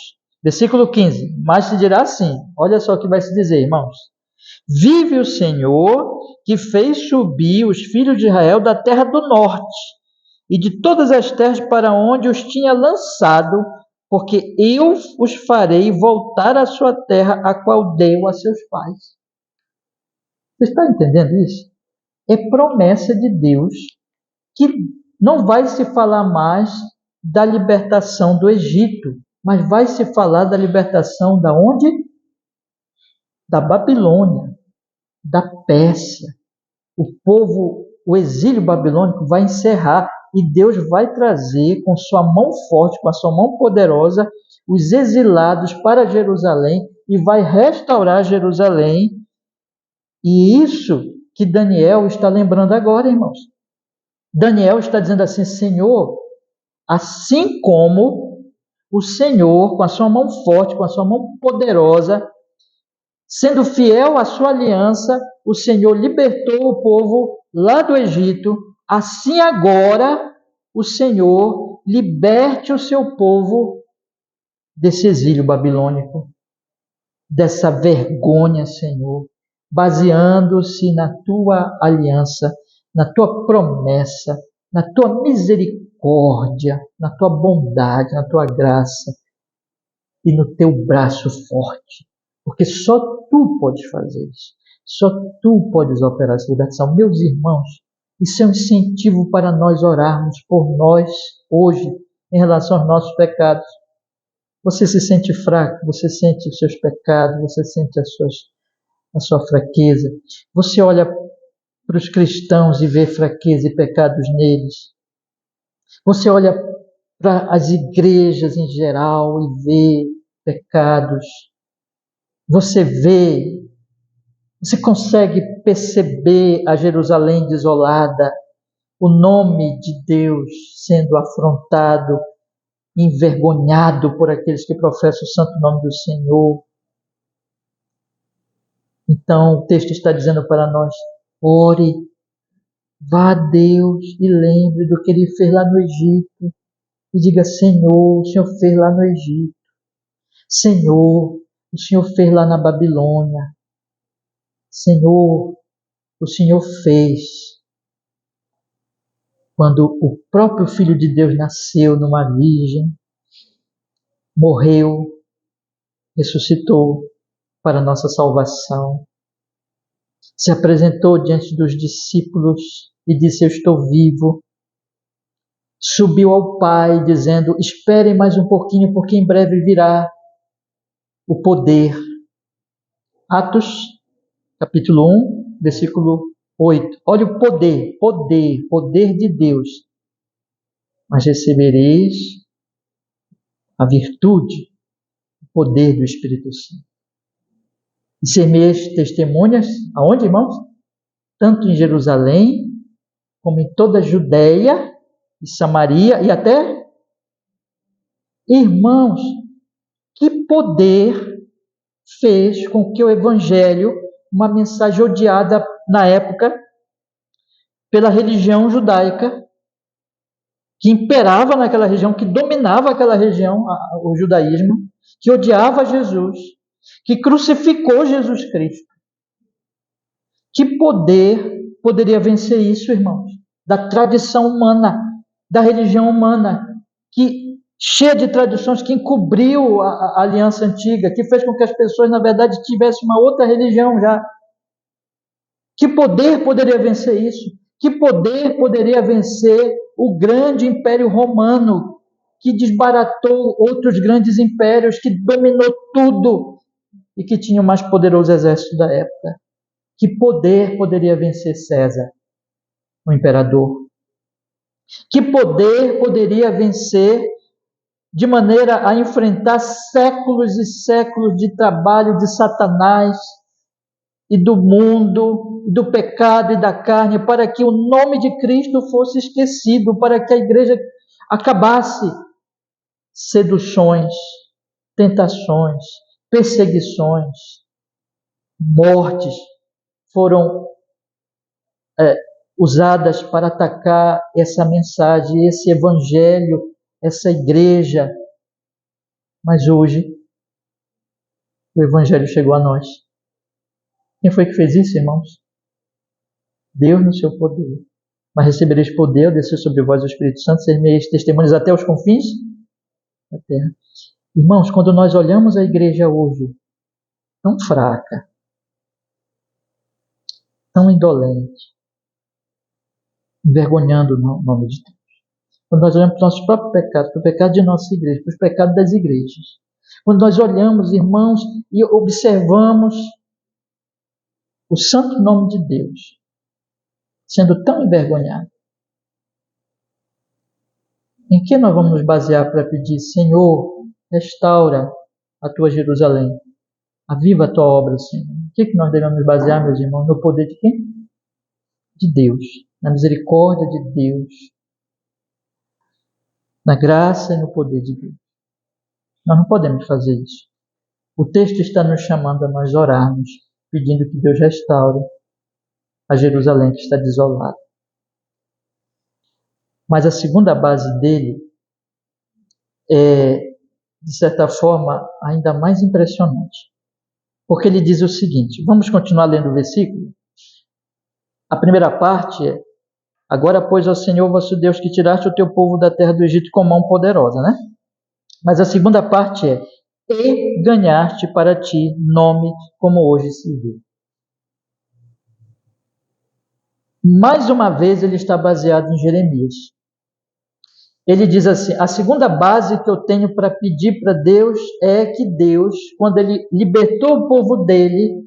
Versículo 15. Mas se dirá assim, olha só o que vai se dizer, irmãos. Vive o Senhor que fez subir os filhos de Israel da terra do norte e de todas as terras para onde os tinha lançado, porque eu os farei voltar à sua terra, a qual deu a seus pais. Você está entendendo isso? É promessa de Deus que não vai se falar mais da libertação do Egito, mas vai se falar da libertação da onde? Da Babilônia, da Pérsia. O exílio babilônico vai encerrar e Deus vai trazer com sua mão forte, com a sua mão poderosa, os exilados para Jerusalém e vai restaurar Jerusalém. E isso que Daniel está lembrando agora, irmãos. Daniel está dizendo assim, Senhor, assim como o Senhor, com a sua mão forte, com a sua mão poderosa, sendo fiel à sua aliança, o Senhor libertou o povo lá do Egito, assim agora o Senhor liberte o seu povo desse exílio babilônico, dessa vergonha, Senhor, baseando-se na tua aliança, na tua promessa, na tua misericórdia, na tua bondade, na tua graça e no teu braço forte. Porque só tu podes fazer isso. Só tu podes operar essa libertação. Meus irmãos, isso é um incentivo para nós orarmos por nós hoje em relação aos nossos pecados. Você se sente fraco, você sente os seus pecados, você sente a sua fraqueza. Você olha para os cristãos e vê fraqueza e pecados neles. Você olha para as igrejas em geral e vê pecados. Você consegue perceber a Jerusalém desolada, o nome de Deus sendo afrontado, envergonhado por aqueles que professam o santo nome do Senhor. Então o texto está dizendo para nós, ore, vá a Deus e lembre do que Ele fez lá no Egito. E diga, Senhor, o Senhor fez lá no Egito. Senhor, o Senhor fez lá na Babilônia. Senhor, o Senhor fez quando o próprio Filho de Deus nasceu numa virgem, morreu, ressuscitou para a nossa salvação, se apresentou diante dos discípulos e disse, eu estou vivo, subiu ao Pai dizendo, esperem mais um pouquinho porque em breve virá o poder. Atos, capítulo 1, versículo 8. Olha o poder de Deus. Mas recebereis a virtude, o poder do Espírito Santo. E ser-me-eis testemunhas, aonde, irmãos? Tanto em Jerusalém, como em toda a Judéia e Samaria e até... Irmãos, que poder fez com que o Evangelho, uma mensagem odiada na época pela religião judaica, que imperava naquela região, que dominava aquela região, o judaísmo, que odiava Jesus, que crucificou Jesus Cristo. Que poder poderia vencer isso, irmãos? Da tradição humana, da religião humana, que cheia de tradições, que encobriu a aliança antiga, que fez com que as pessoas, na verdade, tivessem uma outra religião já. Que poder poderia vencer isso? Que poder poderia vencer o grande Império Romano, que desbaratou outros grandes impérios, que dominou tudo e que tinha o mais poderoso exército da época? Que poder poderia vencer César, o imperador? Que poder poderia vencer de maneira a enfrentar séculos e séculos de trabalho de Satanás e do mundo, do pecado e da carne, para que o nome de Cristo fosse esquecido, para que a igreja acabasse. Seduções, tentações, perseguições, mortes foram usadas para atacar essa mensagem, esse evangelho, essa igreja. Mas hoje, o evangelho chegou a nós. Quem foi que fez isso, irmãos? Deus no seu poder. Mas recebereis poder, descer sobre vós o Espírito Santo, ser-me-eis testemunhas até os confins da terra. Irmãos, quando nós olhamos a igreja hoje, tão fraca, tão indolente, envergonhando o nome de Deus. Quando nós olhamos para os nossos próprios pecados, para o pecado de nossa igreja, para os pecados das igrejas. Quando nós olhamos, irmãos, e observamos o santo nome de Deus sendo tão envergonhado, em que nós vamos nos basear para pedir: Senhor, restaura a tua Jerusalém, aviva a tua obra, Senhor? O que nós devemos nos basear, meus irmãos? No poder de quem? De Deus, na misericórdia de Deus, na graça e no poder de Deus. Nós não podemos fazer isso. O texto está nos chamando a nós orarmos, pedindo que Deus restaure a Jerusalém que está desolada. Mas a segunda base dele é, de certa forma, ainda mais impressionante. Porque ele diz o seguinte, vamos continuar lendo o versículo? A primeira parte é: agora, pois, ó Senhor vosso Deus, que tiraste o teu povo da terra do Egito com mão poderosa, né? Mas a segunda parte é: e ganhaste para ti nome como hoje se vê. Mais uma vez ele está baseado em Jeremias. Ele diz assim: a segunda base que eu tenho para pedir para Deus é que Deus, quando ele libertou o povo dele,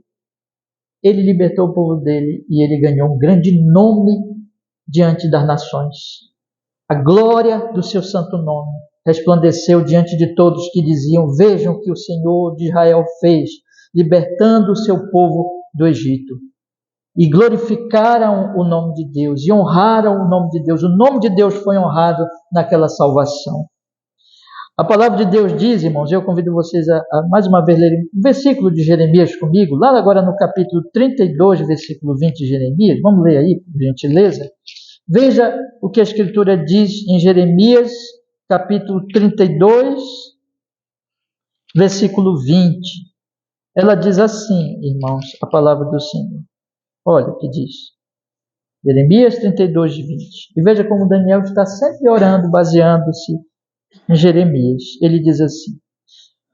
ele libertou o povo dele e ele ganhou um grande nome diante das nações. A glória do seu santo nome resplandeceu diante de todos que diziam: vejam o que o Senhor de Israel fez, libertando o seu povo do Egito. E glorificaram o nome de Deus, e honraram o nome de Deus. O nome de Deus foi honrado naquela salvação. A palavra de Deus diz, irmãos, eu convido vocês a mais uma vez lerem um versículo de Jeremias comigo, lá agora no capítulo 32, versículo 20 de Jeremias. Vamos ler aí, por gentileza. Veja o que a Escritura diz em Jeremias, capítulo 32, versículo 20. Ela diz assim, irmãos, a palavra do Senhor. Olha o que diz. Jeremias 32, 20. E veja como Daniel está sempre orando, baseando-se em Jeremias. Ele diz assim: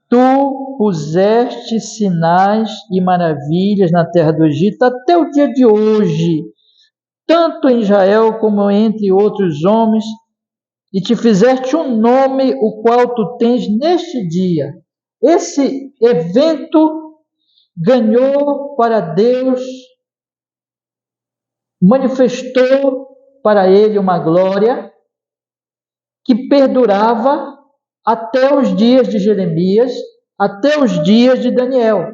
tu puseste sinais e maravilhas na terra do Egito até o dia de hoje, tanto em Israel como entre outros homens, e te fizeste um nome, o qual tu tens neste dia. Esse evento ganhou para Deus, manifestou para ele uma glória que perdurava até os dias de Jeremias, até os dias de Daniel.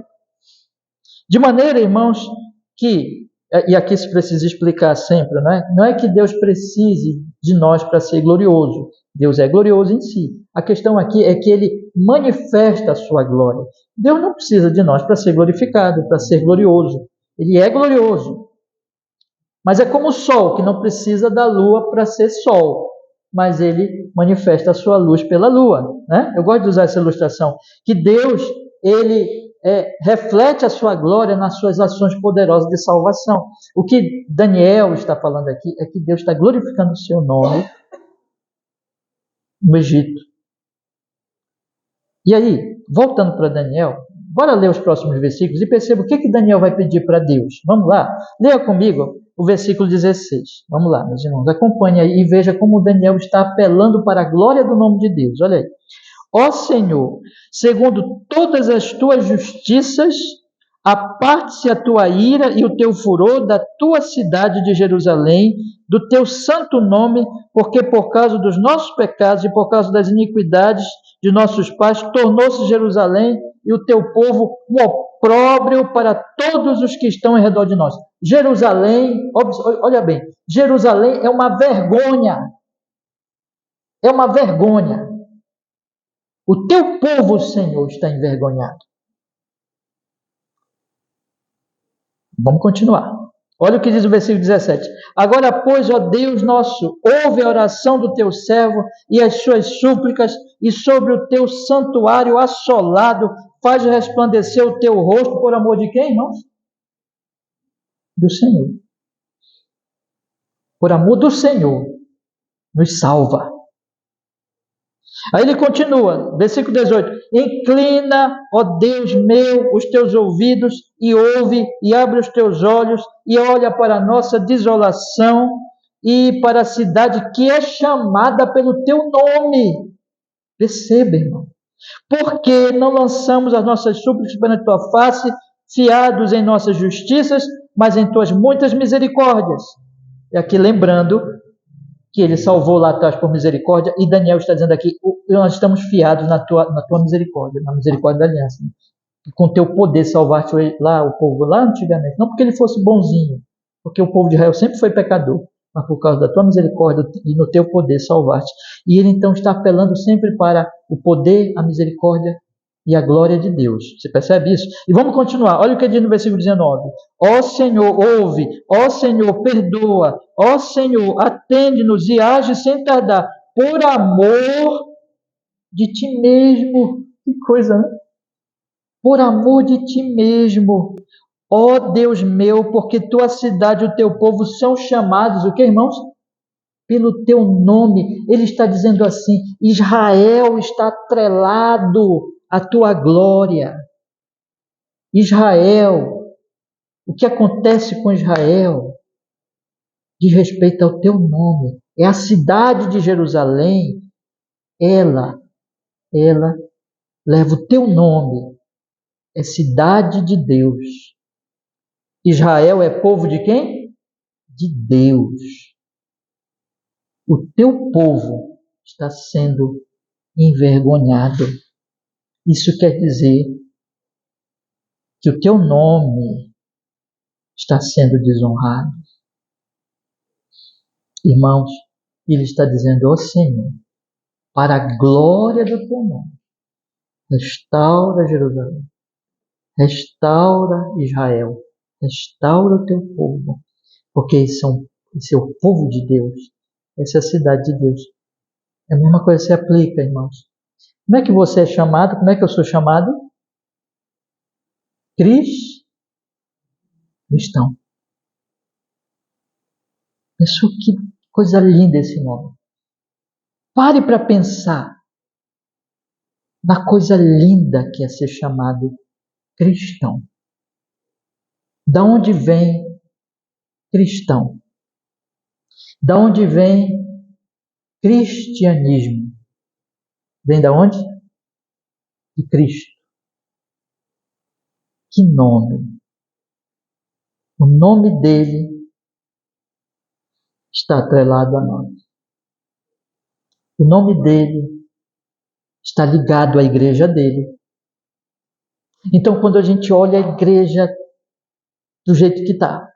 De maneira, irmãos, que, e aqui se precisa explicar sempre, não é que Deus precise de nós para ser glorioso. Deus é glorioso em si. A questão aqui é que ele manifesta a sua glória. Deus não precisa de nós para ser glorificado, para ser glorioso. Ele é glorioso. Mas é como o sol, que não precisa da lua para ser sol, mas ele manifesta a sua luz pela lua, né? Eu gosto de usar essa ilustração, que Deus, ele reflete a sua glória nas suas ações poderosas de salvação. O que Daniel está falando aqui é que Deus está glorificando o seu nome no Egito. E aí, voltando para Daniel, bora ler os próximos versículos e perceba o que Daniel vai pedir para Deus. Vamos lá, leia comigo o versículo 16. Vamos lá, meus irmãos, acompanhe aí e veja como Daniel está apelando para a glória do nome de Deus. Olha aí. Ó Senhor, segundo todas as tuas justiças, aparte-se a tua ira e o teu furor da tua cidade de Jerusalém, do teu santo nome, porque por causa dos nossos pecados e por causa das iniquidades de nossos pais, tornou-se Jerusalém e o teu povo opróbrio para todos os que estão em redor de nós. Jerusalém, olha bem, Jerusalém é uma vergonha. É uma vergonha. O teu povo, Senhor, está envergonhado. Vamos continuar. Olha o que diz o versículo 17. Agora, pois, ó Deus nosso, ouve a oração do teu servo e as suas súplicas, e sobre o teu santuário assolado faz resplandecer o teu rosto, por amor de quem, irmãos? Do Senhor. Por amor do Senhor, nos salva. Aí ele continua, versículo 18. Inclina, ó Deus meu, os teus ouvidos e ouve, e abre os teus olhos e olha para a nossa desolação e para a cidade que é chamada pelo teu nome. Perceba, irmão. Porque não lançamos as nossas súplicas perante a tua face, fiados em nossas justiças, mas em tuas muitas misericórdias. E aqui lembrando que ele salvou lá atrás por misericórdia, e Daniel está dizendo aqui, nós estamos fiados na tua misericórdia, na misericórdia da aliança. Né? Com teu poder salvar-te lá, o povo lá antigamente, não porque ele fosse bonzinho, porque o povo de Israel sempre foi pecador, mas por causa da tua misericórdia e no teu poder salvar-te. E ele então está apelando sempre para o poder, a misericórdia e a glória de Deus. Você percebe isso? E vamos continuar. Olha o que diz no versículo 19. Ó Senhor, ouve. Ó Senhor, perdoa. Ó Senhor, atende-nos e age sem tardar. Por amor de ti mesmo. Que coisa, né? Por amor de ti mesmo. Ó Deus meu, porque tua cidade e o teu povo são chamados, o que, irmãos? Pelo teu nome. Ele está dizendo assim, Israel está atrelado à tua glória. Israel, o que acontece com Israel diz respeito ao teu nome. É a cidade de Jerusalém, ela leva o teu nome. É cidade de Deus. Israel é povo de quem? De Deus. O teu povo está sendo envergonhado. Isso quer dizer que o teu nome está sendo desonrado. Irmãos, ele está dizendo ao Senhor, para a glória do teu nome, restaura Jerusalém, restaura Israel, restaura o teu povo, porque esse é o povo de Deus, essa é a cidade de Deus. É a mesma coisa que se aplica, irmãos. Como é que você é chamado? Como é que eu sou chamado? Cristão. Pessoal, que coisa linda esse nome. Pare para pensar na coisa linda que é ser chamado cristão. Da onde vem cristão? Da onde vem cristianismo? Vem da onde? De Cristo. Que nome! O nome dele está atrelado a nós. O nome dele está ligado à igreja dele. Então, quando a gente olha a igreja do jeito que está,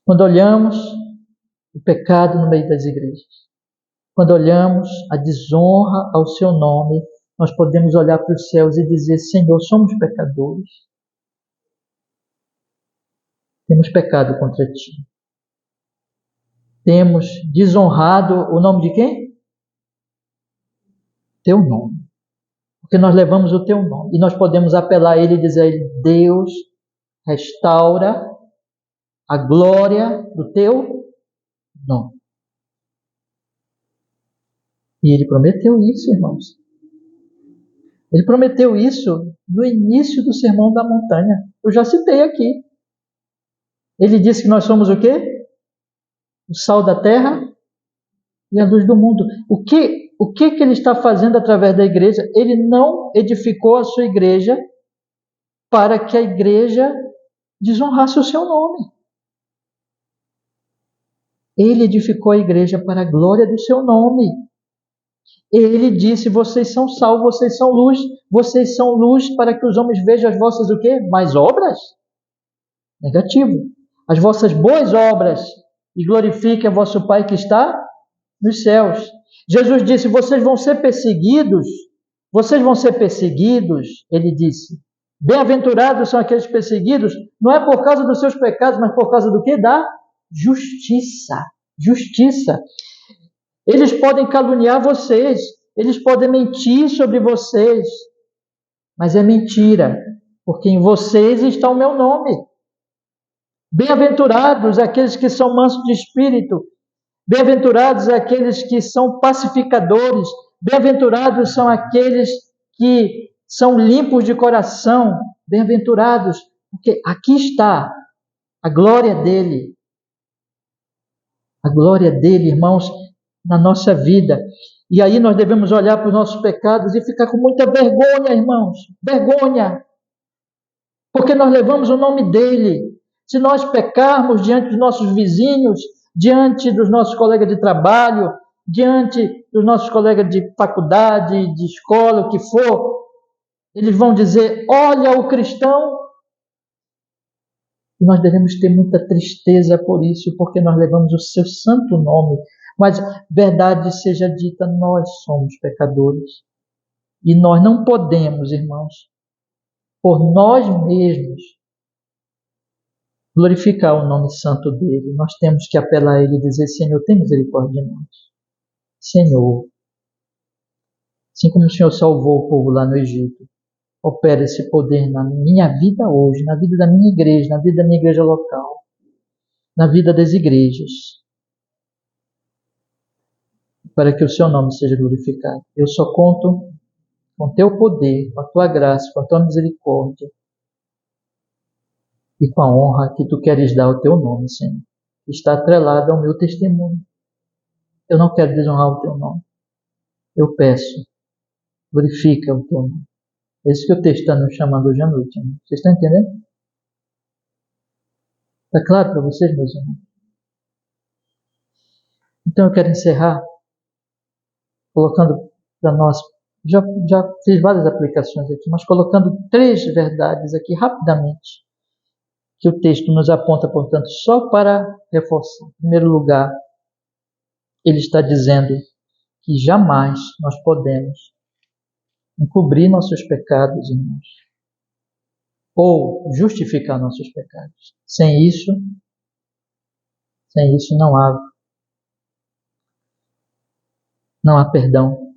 quando olhamos o pecado no meio das igrejas, quando olhamos a desonra ao seu nome, nós podemos olhar para os céus e dizer, Senhor, somos pecadores. Temos pecado contra ti. Temos desonrado o nome de quem? Teu nome. Porque nós levamos o teu nome. E nós podemos apelar a ele e dizer a ele, Deus, restaura a glória do teu nome. E ele prometeu isso, irmãos. Ele prometeu isso no início do Sermão da Montanha. Eu já citei aqui. Ele disse que nós somos o quê? O sal da terra e a luz do mundo. O que ele está fazendo através da igreja? Ele não edificou a sua igreja para que a igreja desonrasse o seu nome. Ele edificou a igreja para a glória do seu nome. Ele disse, vocês são sal, vocês são luz para que os homens vejam as vossas o quê? Mais obras? Negativo. As vossas boas obras e glorifiquem a vosso Pai que está nos céus. Jesus disse, vocês vão ser perseguidos, ele disse. Bem-aventurados são aqueles perseguidos, não é por causa dos seus pecados, mas por causa do quê? Da justiça. Justiça. Eles podem caluniar vocês, eles podem mentir sobre vocês, mas é mentira, porque em vocês está o meu nome. Bem-aventurados aqueles que são mansos de espírito, bem-aventurados aqueles que são pacificadores, bem-aventurados são aqueles que são limpos de coração, bem-aventurados, porque aqui está a glória dele, irmãos, na nossa vida. E aí nós devemos olhar para os nossos pecados e ficar com muita vergonha, irmãos, vergonha, porque nós levamos o nome dele. Se nós pecarmos diante dos nossos vizinhos, diante dos nossos colegas de trabalho, diante dos nossos colegas de faculdade, de escola, o que for, eles vão dizer, olha o cristão. E nós devemos ter muita tristeza por isso, porque nós levamos o seu santo nome. Mas verdade seja dita, nós somos pecadores. E nós não podemos, irmãos, por nós mesmos, glorificar o nome santo dele. Nós temos que apelar a ele e dizer, Senhor, tem misericórdia de nós. Senhor, assim como o Senhor salvou o povo lá no Egito, opera esse poder na minha vida hoje, na vida da minha igreja, na vida da minha igreja local, na vida das igrejas, para que o seu nome seja glorificado. Eu só conto com teu poder, com a tua graça, com a tua misericórdia e com a honra que tu queres dar ao teu nome, Senhor. Está atrelado ao meu testemunho. Eu não quero desonrar o teu nome. Eu peço, glorifica o teu nome. É isso que o texto está nos chamando hoje à noite. Irmão. Vocês estão entendendo? Está claro para vocês, meus irmãos? Então eu quero encerrar colocando para nós, já fiz várias aplicações aqui, mas colocando 3 verdades aqui rapidamente, que o texto nos aponta, portanto, só para reforçar. Em primeiro lugar, ele está dizendo que jamais nós podemos encobrir nossos pecados, irmãos, ou justificar nossos pecados. Sem isso não há perdão.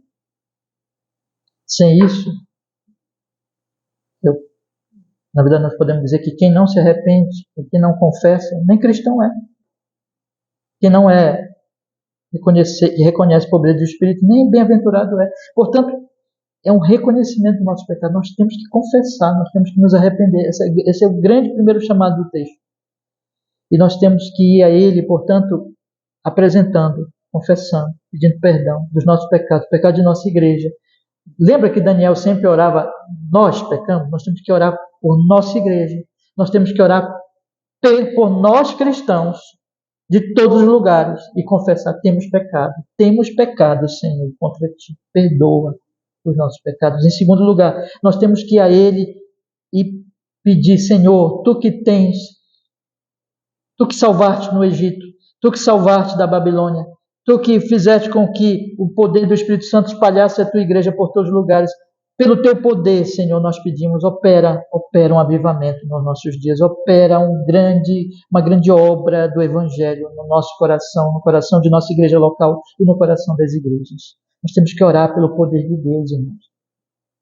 Sem isso, na verdade nós podemos dizer que quem não se arrepende, quem não confessa, nem cristão é. Quem não reconhece a pobreza do Espírito, nem bem-aventurado é. Portanto, é um reconhecimento do nosso pecado. Nós temos que confessar, nós temos que nos arrepender. Esse é o grande primeiro chamado do texto. E nós temos que ir a ele, portanto, apresentando, confessando, pedindo perdão dos nossos pecados, pecado de nossa igreja. Lembra que Daniel sempre orava, nós pecamos, nós temos que orar por nossa igreja, nós temos que orar por nós cristãos, de todos os lugares, e confessar, temos pecado, Senhor, contra ti, perdoa os nossos pecados. Em segundo lugar, nós temos que ir a ele e pedir, Senhor, tu que salvaste no Egito, tu que salvaste da Babilônia, tu que fizeste com que o poder do Espírito Santo espalhasse a tua igreja por todos os lugares, pelo teu poder, Senhor, nós pedimos, opera um avivamento nos nossos dias, opera uma grande obra do Evangelho no nosso coração, no coração de nossa igreja local e no coração das igrejas. Nós temos que orar pelo poder de Deus, irmãos.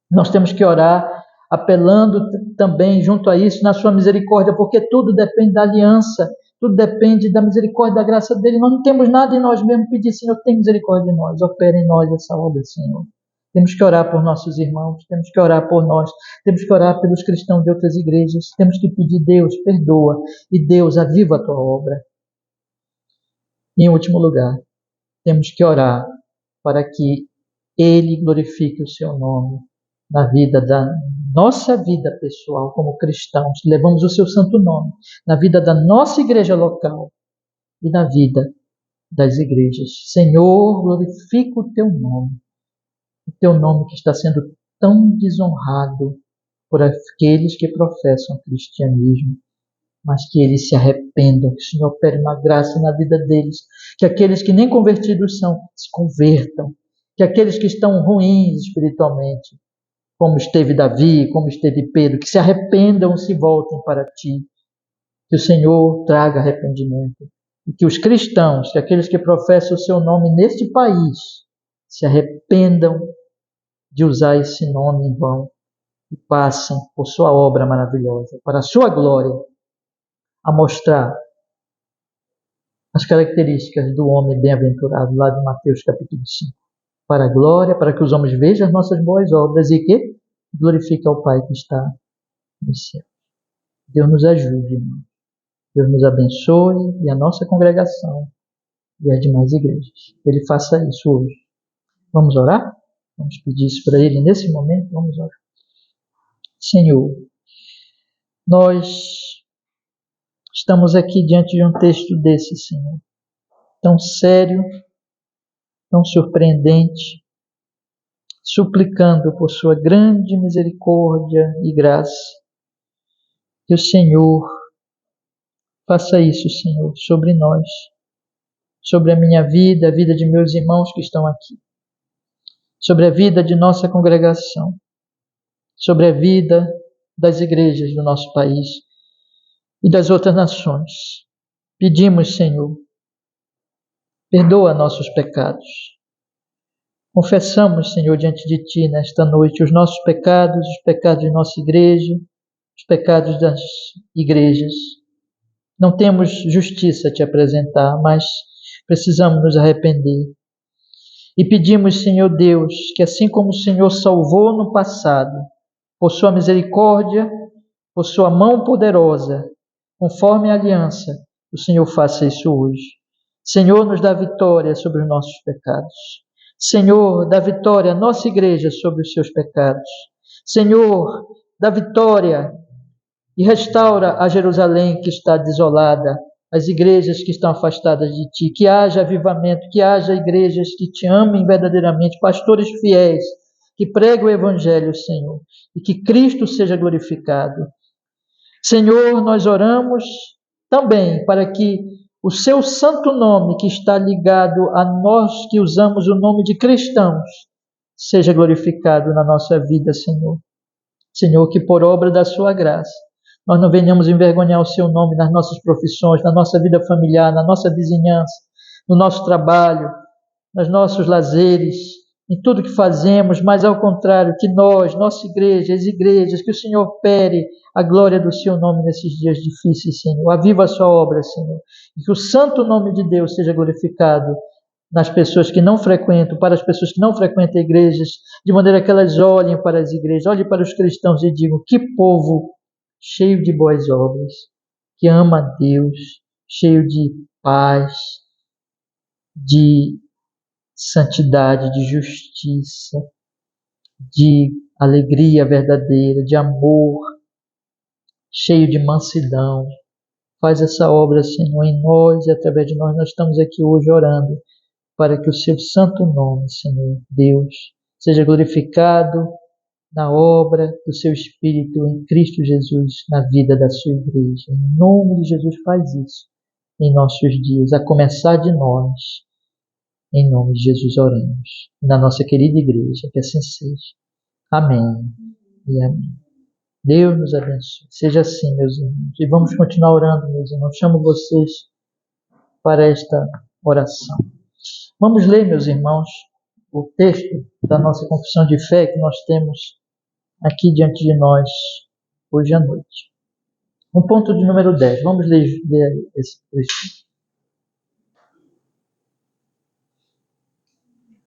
Nós temos que orar apelando também junto a isso na sua misericórdia, porque tudo depende da aliança, tudo depende da misericórdia, da graça dele. Nós não temos nada em nós mesmos. Pedir, Senhor, tem misericórdia de nós, opera em nós essa obra, Senhor. Temos que orar por nossos irmãos, temos que orar por nós, temos que orar pelos cristãos de outras igrejas, temos que pedir, Deus, perdoa, e Deus, aviva a tua obra. E, em último lugar, temos que orar para que ele glorifique o seu nome na vida da nossa vida pessoal como cristãos, levamos o seu santo nome, na vida da nossa igreja local e na vida das igrejas. Senhor, glorifica o teu nome o teu nome que está sendo tão desonrado por aqueles que professam cristianismo, mas que eles se arrependam, que o Senhor opere uma graça na vida deles, que aqueles que nem convertidos são, se convertam, que aqueles que estão ruins espiritualmente, como esteve Davi, como esteve Pedro, que se arrependam e se voltem para ti, que o Senhor traga arrependimento, e que os cristãos, que aqueles que professam o seu nome neste país, se arrependam de usar esse nome em vão e passem por sua obra maravilhosa, para a sua glória, a mostrar as características do homem bem-aventurado, lá de Mateus capítulo 5. Para a glória, para que os homens vejam as nossas boas obras e que glorifique ao Pai que está no céu. Deus nos ajude, irmão. Deus nos abençoe e a nossa congregação e as demais igrejas. Ele faça isso hoje. Vamos orar? Vamos pedir isso para Ele nesse momento? Vamos orar. Senhor, nós estamos aqui diante de um texto desse, Senhor, tão sério, tão surpreendente, suplicando por sua grande misericórdia e graça, que o Senhor faça isso, Senhor, sobre nós, sobre a minha vida, a vida de meus irmãos que estão aqui, sobre a vida de nossa congregação, sobre a vida das igrejas do nosso país e das outras nações. Pedimos, Senhor, perdoa nossos pecados. Confessamos, Senhor, diante de Ti nesta noite os nossos pecados, os pecados de nossa igreja, os pecados das igrejas. Não temos justiça a Te apresentar, mas precisamos nos arrepender. E pedimos, Senhor Deus, que assim como o Senhor salvou no passado, por Sua misericórdia, por Sua mão poderosa, conforme a aliança, o Senhor faça isso hoje. Senhor, nos dá vitória sobre os nossos pecados. Senhor, dá vitória à nossa igreja sobre os seus pecados. Senhor, dá vitória e restaura a Jerusalém que está desolada, as igrejas que estão afastadas de Ti, que haja avivamento, que haja igrejas que Te amem verdadeiramente, pastores fiéis, que preguem o Evangelho, Senhor, e que Cristo seja glorificado. Senhor, nós oramos também para que o Seu santo nome, que está ligado a nós que usamos o nome de cristãos, seja glorificado na nossa vida, Senhor. Senhor, que por obra da Sua graça, nós não venhamos envergonhar o Seu nome nas nossas profissões, na nossa vida familiar, na nossa vizinhança, no nosso trabalho, nos nossos lazeres, em tudo que fazemos, mas ao contrário, que nós, nossa igreja, as igrejas, que o Senhor opere a glória do Seu nome nesses dias difíceis, Senhor. Aviva a Sua obra, Senhor, e que o santo nome de Deus seja glorificado nas pessoas que não frequentam, para as pessoas que não frequentam igrejas, de maneira que elas olhem para as igrejas, olhem para os cristãos e digam: que povo cheio de boas obras, que ama a Deus, cheio de paz, de santidade, de justiça, de alegria verdadeira, de amor, cheio de mansidão. Faz essa obra, Senhor, em nós e através de nós. Nós estamos aqui hoje orando para que o Seu santo nome, Senhor Deus, seja glorificado na obra do Seu Espírito em Cristo Jesus, na vida da Sua igreja. Em nome de Jesus, faz isso em nossos dias, a começar de nós. Em nome de Jesus oramos. Na nossa querida igreja, que assim seja. Amém e amém. Deus nos abençoe. Seja assim, meus irmãos. E vamos continuar orando, meus irmãos. Chamo vocês para esta oração. Vamos ler, meus irmãos, o texto da nossa confissão de fé que nós temos aqui diante de nós hoje à noite. O ponto de número 10. Vamos ler esse texto.